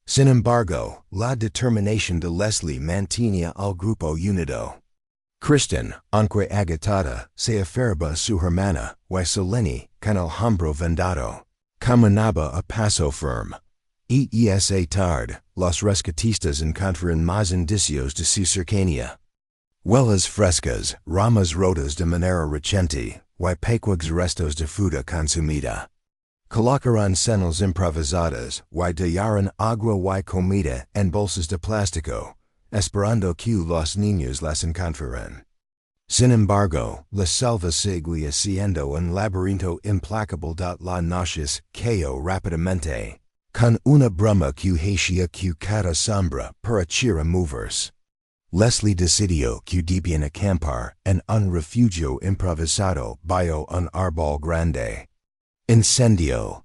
Sin embargo, la determinación de Leslie mantenía al grupo unido. Kristen, aunque agitada, se aferraba a su hermana, y Soleni, con el hombro vendado, caminaba a paso firme. Esa tarde, los rescatistas encontraron más indicios de su cercanía. Huellas frescas, ramas rotas de manera reciente, y pequeños restos de fruta consumida. Colocaron señales improvisadas, y dejaron agua y comida en bolsas de plástico, esperando que los niños las encontraran. Sin embargo, la selva seguía siendo un laberinto implacable. La noche cayó rápidamente, con una bruma que hacía que cada sombra pareciera moverse. Leslie decidió que debían acampar en un refugio improvisado bajo un árbol grande. Incendio.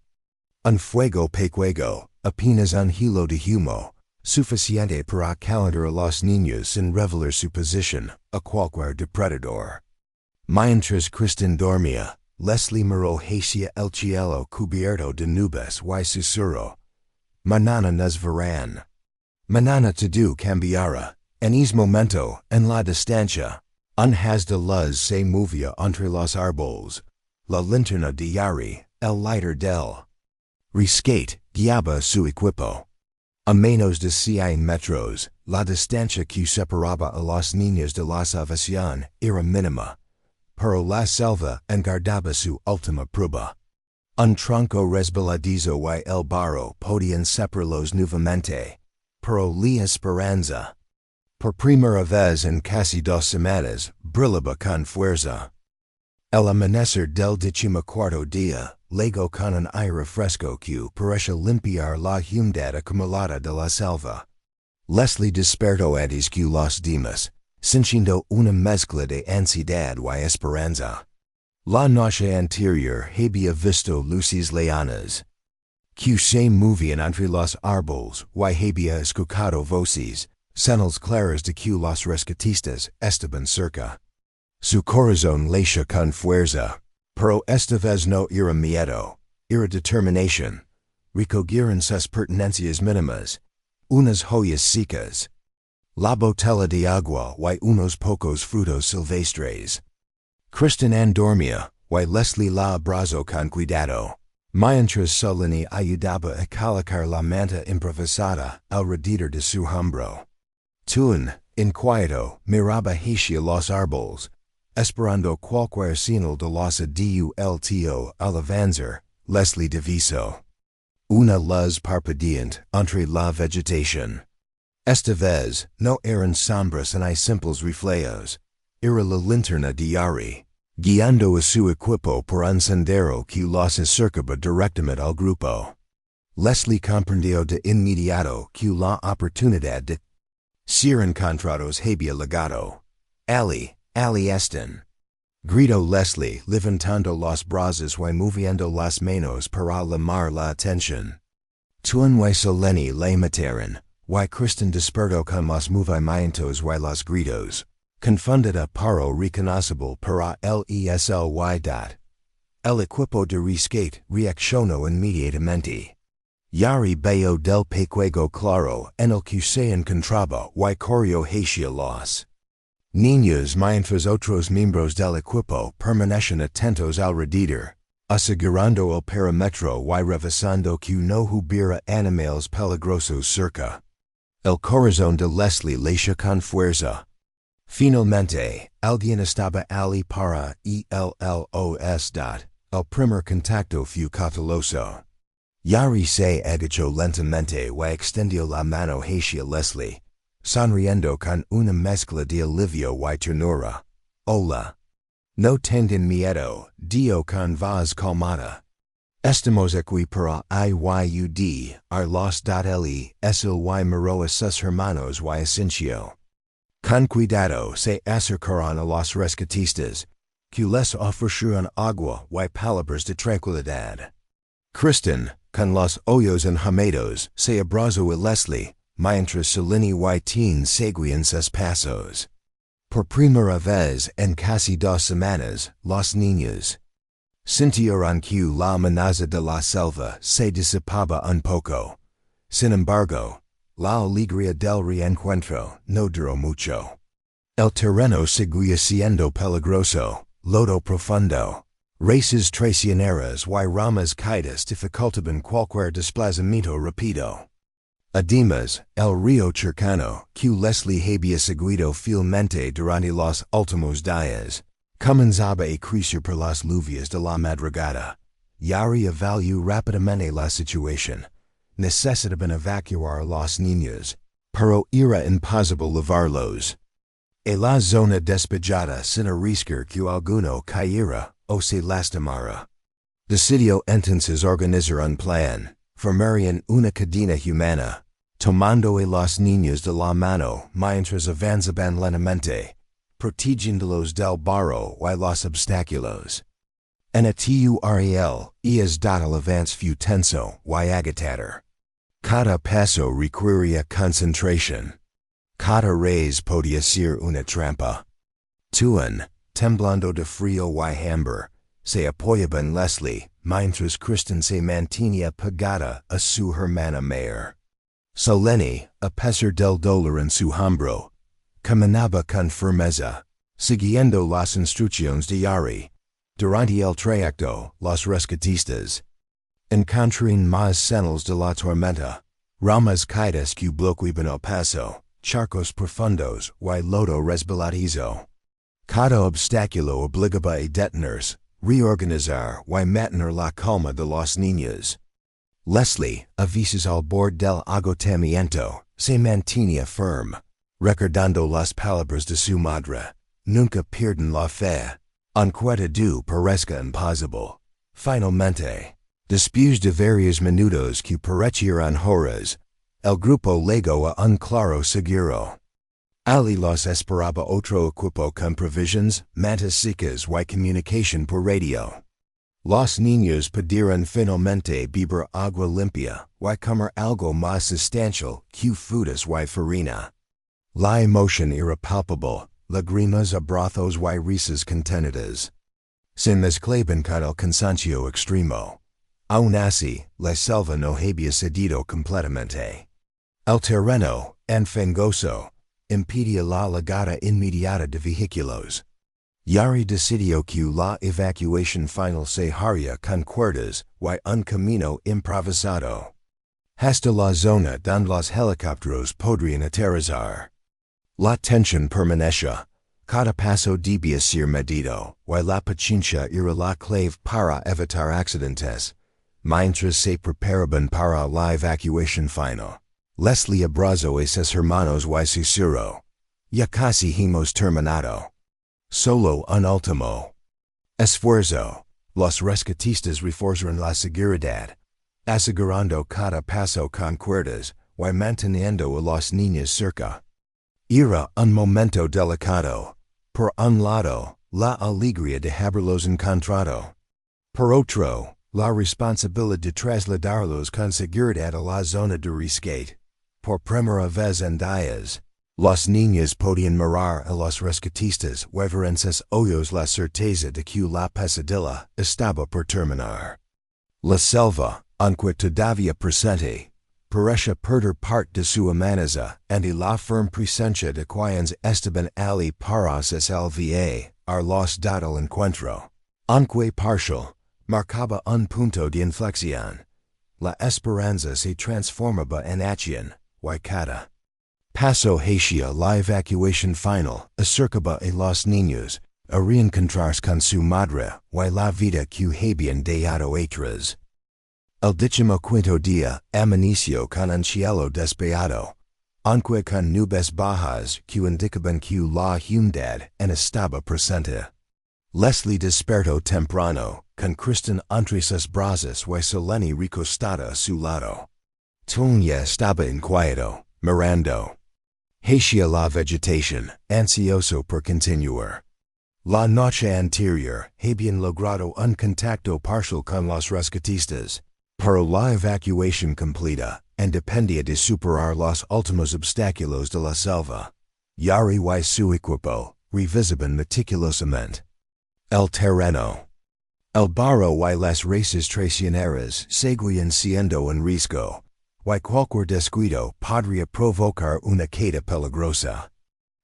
Un fuego pequeño, apenas un hilo de humo, suficiente para calentar a los niños sin revelar su posición a cualquier depredador. Mientras Kristen dormía, Leslie miró hacia el cielo cubierto de nubes y susurró. Mañana nos verán. Mañana todo cambiará. En ese momento, en la distancia, un haz de luz se movía entre los árboles. La linterna de Yari, el lighter del rescate, guiaba su equipo. A menos de 100 metros, la distancia que separaba a los niños de la salvación era mínima, pero la selva enguardaba su última prueba. Un tronco resbaladizo y el barro podían separarlos nuevamente, pero la esperanza, por primera vez en casi 2 semanas, brillaba con fuerza. El amanecer del 14º día, llegó con un aire fresco que parecía limpiar la humedad acumulada de la selva. Leslie despertó antes que los demás, sintiendo una mezcla de ansiedad y esperanza. La noche anterior había visto luces leonas, que se movían entre los árboles y había escuchado voces, señales claras de que los rescatistas estaban cerca. Su corazón latía con fuerza. Pero esta vez no era miedo, era determinación. Recogieron sus pertenencias mínimas, unas joyas secas. La botella de agua y unos pocos frutos silvestres. Kristen dormía, y Leslie la abrazó con cuidado. Mientras Solani ayudaba a colocar la manta improvisada alrededor de su hombro. Tuan, inquieto, miraba hacia los árboles, esperando cualquier señal de los adultos al avanzar. Leslie divisó una luz parpadeante entre la vegetación. Esta vez, no eran sombras ni simples reflejos, era la linterna diaria, guiando a su equipo por un sendero que los acercaba directamente al grupo. Leslie comprendió de inmediato que la oportunidad de ser encontrados había llegado. Ali están. Gritó Leslie, levantando los brazos y moviendo las manos para llamar la atención. Tuan y Solani le mataron, y Kristen despertó con los movimientos y los gritos. Confundida pero reconocible para el ESLY. El equipo de rescate reaccionó inmediatamente. Yari veo del pequeño claro en el que se encontraba y corrió hacia los Niños mientras otros miembros del equipo permanecen atentos alrededor, asegurando el perímetro y revisando que no hubiera animales peligrosos cerca. El corazón de Leslie latió con fuerza. Finalmente, alguien estaba allí para ELLOS. El primer contacto fue caudaloso. Yari se agachó lentamente y extendió la mano hacia Leslie, sonriendo con una mezcla de alivio y ternura. Hola. No tengan miedo, dio con voz calmada. Estamos aquí para ayudar los él es el y miró a sus hermanos y asintió. Con cuidado se acercaron a los rescatistas, que les ofrecieron agua y palabras de tranquilidad. Kristen, con los ojos enjamados, se abrazó a Leslie, mientras Solani y Teen seguían sus pasos. Por primera vez en casi 2 semanas, los niños sintieron que la amenaza de la selva se disipaba un poco. Sin embargo, la alegría del reencuentro no duró mucho. El terreno seguía siendo peligroso, lodo profundo, raíces traicioneras y ramas caídas dificultaban cualquier desplazamiento rápido. Además, el río cercano, que Leslie había seguido fielmente durante los últimos días, comenzaba a crecer por las lluvias de la madrugada. Yari evaluó rápidamente la situación. Necesitaban evacuar a los niños, pero era imposible llevarlos a la zona despejada sin arriesgar que alguno cayera o se lastimara. Decidió entonces organizar un plan. Formarían una cadena humana, tomando a los niños de la mano mientras avanzaban lentamente, protegiéndolos del barro y los obstáculos. En el avance fue tenso y agitador. Cada paso requería concentración. Cada raíz podía ser una trampa. Tuan, temblando de frío y hambre, se apoyaba en Leslie, mientras Kristen se mantenía pegada a su hermana mayor. Solani, a pesar del dolor en su hombro, caminaba con firmeza, siguiendo las instrucciones de Yari. Durante el trayecto, los rescatistas encontraron más señales de la tormenta, ramas caídas que bloqueaban el paso, charcos profundos y lodo resbaladizo. Cada obstáculo obligaba a detenerse, reorganizar y mantener la calma de los niños. Leslie, a veces al borde del agotamiento, se mantenía firme, recordando las palabras de su madre. Nunca pierdan la fe. Aunque todo parezca imposible. Finalmente, después de varios minutos que parecieron horas, el grupo llegó a un claro seguro. Ali los esperaba otro equipo con provisiones, mantas secas y comunicación por radio. Los niños pudieron finalmente beber agua limpia y comer algo más sustancial que frutas y farina. La emoción era palpable, lágrimas, abrazos y risas contenidas. Se mezclaban con el cansancio extremo. Aun así, la selva no había cedido completamente. El terreno, fangoso, impedía la llegada inmediata de vehículos. Yari decidió que la evacuación final se haría con cuerdas y un camino improvisado. Hasta la zona donde los helicópteros podrían aterrizar. La tensión permanecía. Cada paso debía ser medido, y la paciencia era la clave para evitar accidentes. Mientras se preparaban para la evacuación final, Leslie abrazó a sus hermanos y susurró: "Ya casi hemos terminado. Solo un último esfuerzo." Los rescatistas reforzaron la seguridad, asegurando cada paso con cuerdas y manteniendo a los niños cerca. Era un momento delicado. Por un lado, la alegría de haberlos encontrado. Por otro, la responsabilidad de trasladarlos con seguridad a la zona de rescate. Por primera vez en días, los niños podían mirar a los rescatistas y ver en sus ojos la certeza de que la pesadilla estaba por terminar. La selva, aunque todavía presente, parecía perder parte de su amenaza, y la firme presencia de quienes estaban allí para salvar a los del encuentro, aunque parcial, marcaba un punto de inflexión. La esperanza se transformaba en acción, y cada paso hacia la evacuación final acercaba a los niños a reencontrarse con su madre y la vida que habían dejado atrás. El 15º día amaneció con un cielo despejado, aunque con nubes bajas que indicaban que la humedad estaba presente. Leslie despertó temprano, con Kristen entre sus brazos y Selene recostada a su lado. Tonya estaba inquieto, mirando hacia la vegetación, ansioso por continuar. La noche anterior habían logrado un contacto parcial con los rescatistas, pero la evacuación completa dependía de superar los últimos obstáculos de la selva. Yari y su equipo revisaban meticulosamente el terreno. El barro y las raíces traicioneras seguían siendo un riesgo, y cualquier descuido podría provocar una caída peligrosa.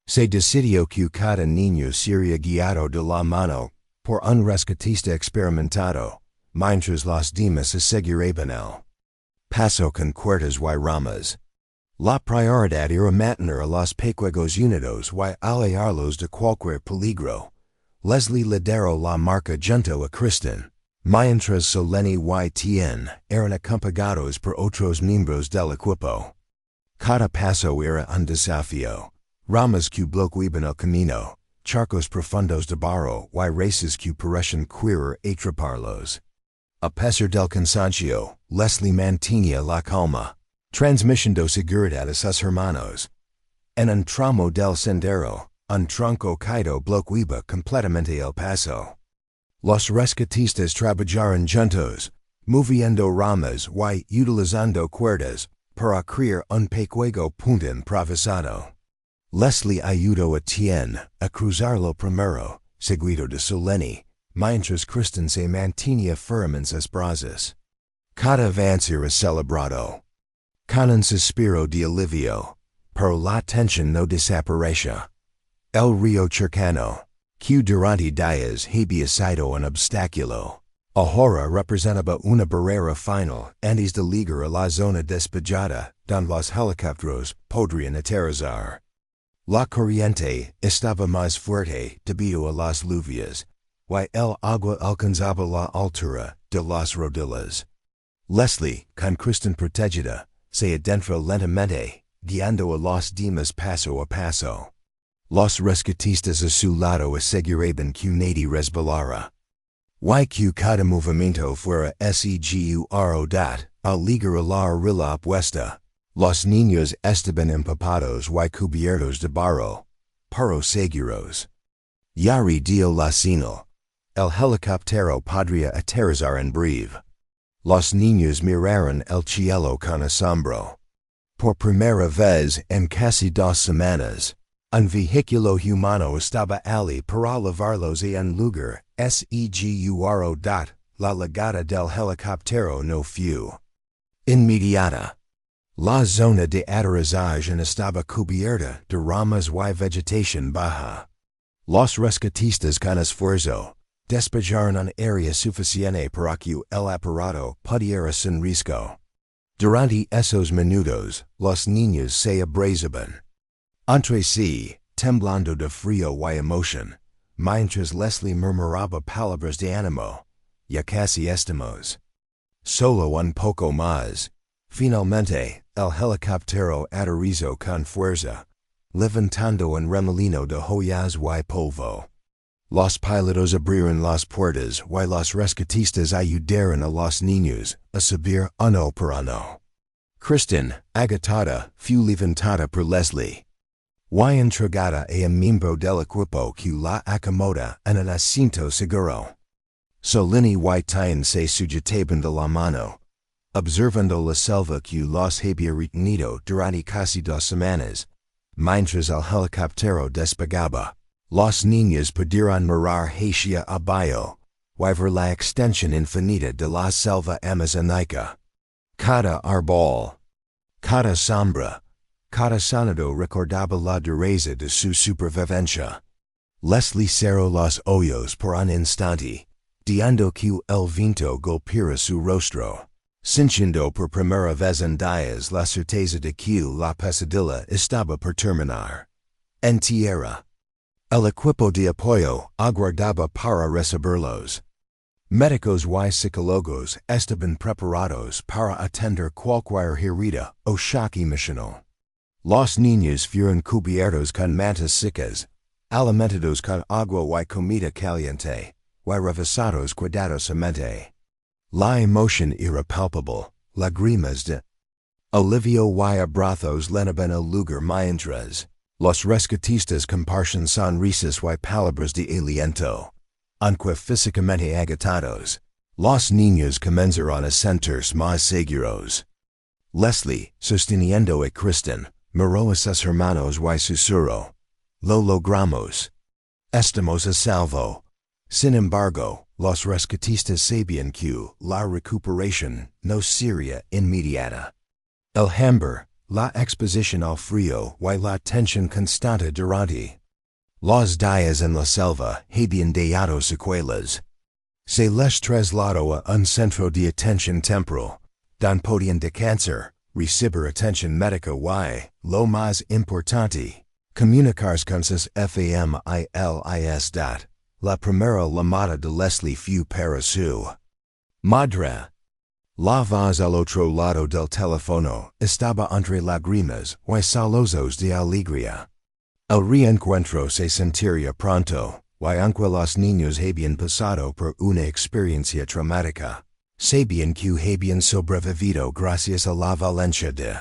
Se decidió que cada niño sería guiado de la mano por un rescatista experimentado, mientras los demás aseguraban el paso con cuerdas y ramas. La prioridad era mantener a los pequeños unidos y alejarlos de cualquier peligro. Leslie lideró la marca junto a Kristen, mientras Selene y Tien eran acompañados por otros miembros del equipo. Cada paso era un desafío. Ramas que bloqueaban el camino, charcos profundos de barro y raíces que parecían querer atraparlos. A pesar del cansancio, Leslie mantenía la calma, transmitiendo seguridad a sus hermanos. En un tramo del sendero, un tronco caído bloqueaba completamente el paso. Los rescatistas trabajaron juntos, moviendo ramas y utilizando cuerdas para crear un pequeño punto improvisado. Leslie ayudó a Tien a cruzarlo primero, seguido de Selene, mientras Kristen se mantenía firme en sus brazos. Cada avance era celebrado con un suspiro de alivio, pero la tensión no desaparecía. El río cercano, que durante días había sido un obstáculo, ahora representaba una barrera final antes de llegar a la zona despejada donde los helicópteros podrían aterrizar. La corriente estaba más fuerte debido a las lluvias, y el agua alcanzaba la altura de las rodillas. Leslie, con Kristen protegida, se adentró lentamente, guiando a los demás paso a paso. Los rescatistas a su lado aseguraban que nadie resbalara, y que cada movimiento fuera seguro al llegar a la orilla opuesta. Los niños estaban empapados y cubiertos de barro, pero seguros. Yari dio la señal. El helicóptero podría aterrizar en breve. Los niños miraron el cielo con asombro. Por primera vez en casi 2 semanas, Un vehículo humano estaba allí para llevarlos a un lugar seguro. La llegada del helicóptero no fue inmediata. La zona de aterrizaje estaba cubierta de ramas y vegetación baja. Los rescatistas con esfuerzo despejaron un área suficiente para que el aparato pudiera sin riesgo. Durante esos minutos, los niños se abrazaban entre sí, temblando de frío y emoción, mientras Leslie murmuraba palabras de ánimo. Ya casi estamos. Solo un poco más. Finalmente, el helicóptero aterrizó con fuerza, levantando un remolino de hojas y polvo. Los pilotos abrieron las puertas y los rescatistas ayudaron a los niños a subir uno por uno. Kristen, agotada, fue levantada por Leslie y entregada a un miembro del equipo que la acomoda en un asiento seguro. Solini y Tyan se sujetaban de la mano, observando la selva que los había retenido durante casi 2 semanas. Mientras el helicóptero despegaba, los niños pudieron mirar hacia abajo y ver la extensión infinita de la selva amazónica. Cada árbol, cada sombra, cada sonido recordaba la dureza de su supervivencia. Leslie cerró los ojos por un instante, dejando que el viento golpeara su rostro, sintiendo por primera vez en días la certeza de que la pesadilla estaba por terminar. En tierra, el equipo de apoyo aguardaba para recibirlos. Médicos y psicólogos estaban preparados para atender cualquier herida o shock emocional. Los niños fueron cubiertos con mantas secas, alimentados con agua y comida caliente, y revisados cuidadosamente. La emoción era palpable, lágrimas de alivio y abrazos llenaban el lugar mientras los rescatistas compartían sonrisas y palabras de aliento. Aunque físicamente agotados, los niños comenzaron a sentirse más seguros. Leslie, sosteniendo a Kristen, miró a sus hermanos y susurró: "Lo logramos. Estamos a salvo." Sin embargo, los rescatistas sabían que la recuperación no sería inmediata. El hambre, la exposición al frío y la tensión constante durante los días en la selva habían dejado secuelas. Se les trasladó a un centro de atención temporal, donde podían descansar, recibir atención médica y, lo más importante, comunicarse con sus familias. La primera llamada de Leslie fue para su madre. La voz al otro lado del teléfono estaba entre lágrimas y sollozos de alegría. El reencuentro se sentiría pronto, y aunque los niños habían pasado por una experiencia traumática, sabían que habían sobrevivido gracias a la valencia de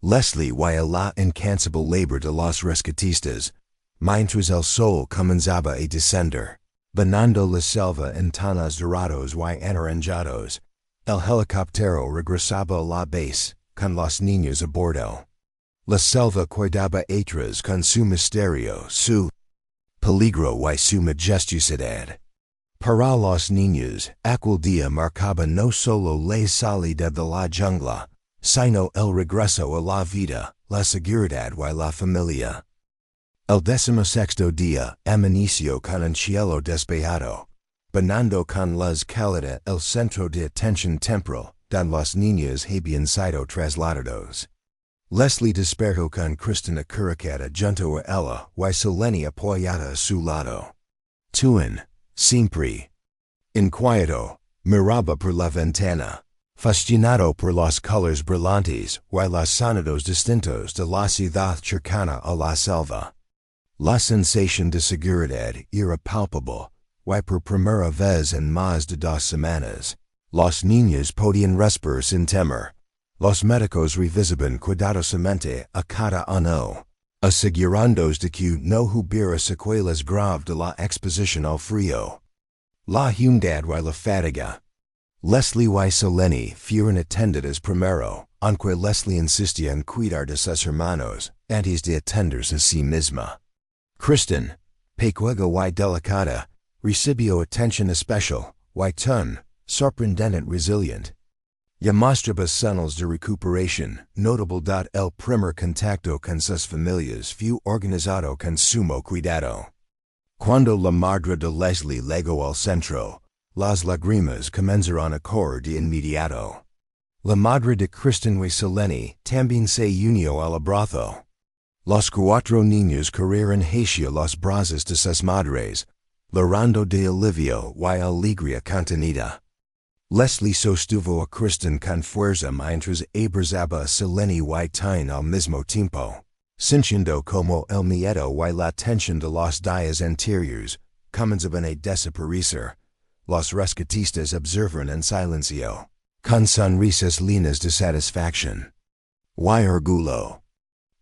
Leslie y a la incansable labor de los rescatistas. Mientras el sol comenzaba a descender, bañando la selva en tonos dorados y anaranjados, el helicóptero regresaba a la base, con los niños a bordo. La selva cuidaba atrás con su misterio, su peligro y su majestuosidad. Para los niños, aquel día marcaba no solo la salida de la jungla, sino el regreso a la vida, la seguridad y la familia. El 16º día amaneció con un cielo despejado, bañando con luz cálida el centro de atención temporal, donde los niños habían sido trasladados. Leslie despertó con Kristen acurrucada junto a ella y Selene apoyada a su lado. Tyan, siempre inquieto, miraba por la ventana, fascinado por los colores brillantes y los sonidos distintos de la ciudad cercana a la selva. La sensación de seguridad era palpable, y por primera vez en más de 2 semanas, los niños podían respirar sin temor. Los médicos revisaban cuidadosamente a cada uno, asegurándose de que no hubiera secuelas graves de la exposición al frío. La humedad y la fatiga Leslie y Seleni fueron atendidas primero, aunque Leslie insistía en cuidar de sus hermanos, antes de atenderse a sí misma. Kristen, pequeña y delicada, recibió atención especial, y tan, sorprendente resilient. Ya mostraba señales de recuperación, notable el primer contacto con sus familias fue organizado con sumo cuidado. Cuando la madre de Leslie llegó al centro, las lágrimas comenzaron a correr de inmediato. La madre de Kristen y Seleni también se unió al abrazo. Los cuatro niños corrieron hacia los brazos de sus madres, llorando de alivio y alegría contenida. Leslie sostuvo a Kristen con fuerza mientras abrazaba a Seleni y Tain al mismo tiempo, sintiendo como el miedo y la tensión de los días anteriores comenzaban a desaparecer. Los rescatistas observan en silencio, con sonrisas llenas de satisfacción y orgullo.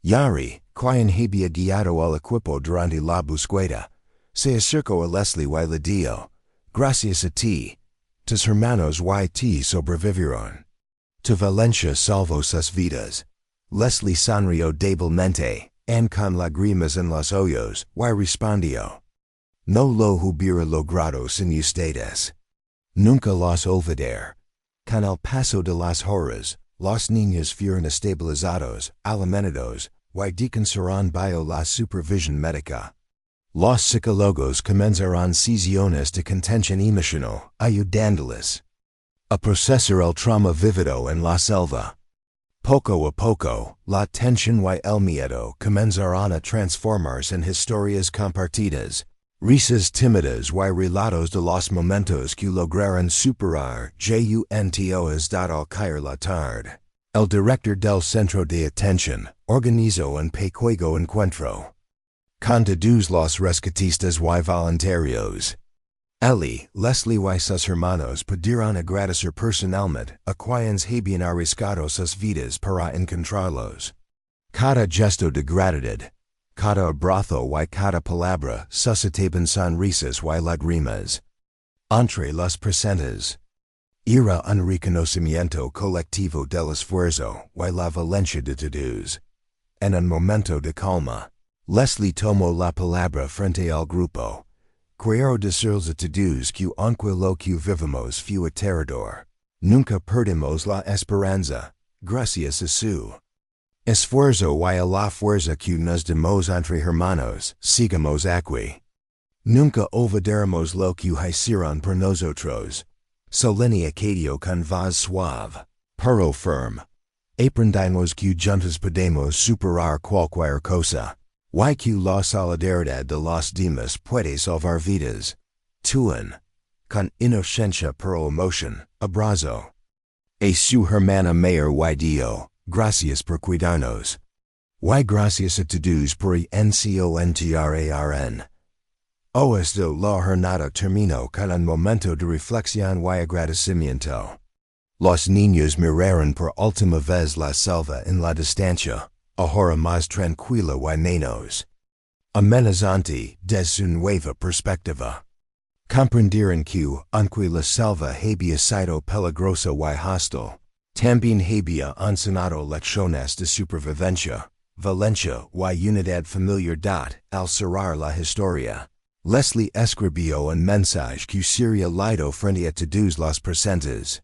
Yari, quien había guiado al equipo durante la búsqueda, se acercó a Leslie y le dijo: "Gracias a ti, tus hermanos y ti sobrevivieron. Tu valencia salvó sus vidas." Leslie sonrió débilmente, and con lágrimas en los ojos, y respondió: "No lo hubiera logrado sin ustedes. Nunca los olvidaré." Con el paso de las horas, los niños fueron estabilizados, alimentados, y descansaron bajo la supervisión médica. Los psicólogos comenzaron sesiones de contención emocional, ayudándoles a procesar el trauma vivido en la selva. Poco a poco, la tensión y el miedo comenzaron a transformarse en historias compartidas, risas tímidas y relatos de los momentos que lograron superar juntos al caer la tarde. El director del centro de atención organizó un pequeño encuentro con todos los rescatistas y voluntarios. Ellie, Leslie y sus hermanos pudieron agradecer personalmente a quienes habían arriesgado sus vidas para encontrarlos. Cada gesto de gratitud, cada abrazo y cada palabra suscitaban sonrisas y lágrimas. Entre los presentes, era un reconocimiento colectivo del esfuerzo y la valencia de todos. En un momento de calma, Leslie tomó la palabra frente al grupo. Quiero decirles a todos que aunque lo que vivimos fue aterrador, nunca perdimos la esperanza, gracias a su esfuerzo y a la fuerza que nos demos entre hermanos, sigamos aquí. Nunca olvidaremos lo que hicieron por nosotros. Seleni acadio con voz suave, pero firme. Aprendimos que juntos podemos superar cualquier cosa. Y que la solidaridad de los demás puede salvar vidas. Tuen, con inocencia pero emoción, abrazo. A su hermana mayor y dio, gracias por cuidarnos. Y gracias a todos por encontrarnos. Esto la jornada terminó con un momento de reflexión y agradecimiento. Los niños miraron por última vez la selva en la distancia, ahora más tranquila y menos amenazante desde su nueva perspectiva. Comprendieron que, aunque la selva había sido peligrosa y hostil, también había enseñado lecciones de supervivencia, valencia y unidad familiar. Al cerrar la historia, Leslie escribió un mensaje que sería leído frente a todos los presentes.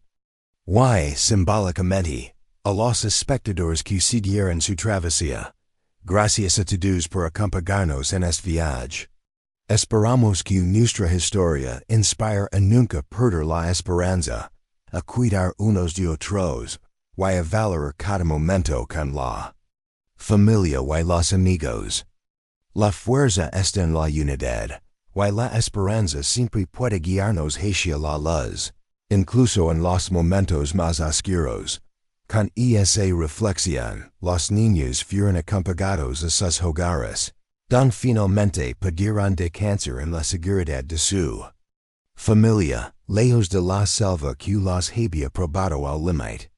Y, simbólicamente, a los espectadores que siguieron su travesía, gracias a todos por acompañarnos en este viaje. Esperamos que nuestra historia inspire a nunca perder la esperanza, a cuidar unos de otros, y a valorar cada momento con la familia y los amigos. La fuerza está en la unidad, y la esperanza siempre puede guiarnos hacia la luz, incluso en los momentos más oscuros. Con esa reflexión, los niños fueron acompañados a sus hogares, donde finalmente pudieron descansar en la seguridad de su familia, lejos de la selva que los había probado al límite.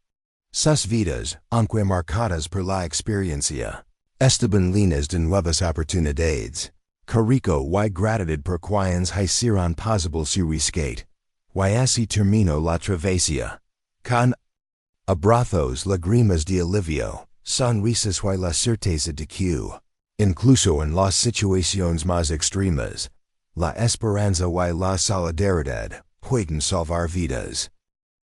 Sus vidas, aunque marcadas por la experiencia, estaban llenas de nuevas oportunidades, carico y gratitud por quienes hicieron posible su rescate, Y así termino la travesía. Con abrazos lágrimas de alivio, sonrisas y la certeza de que, incluso en las situaciones más extremas, la esperanza y la solidaridad pueden salvar vidas.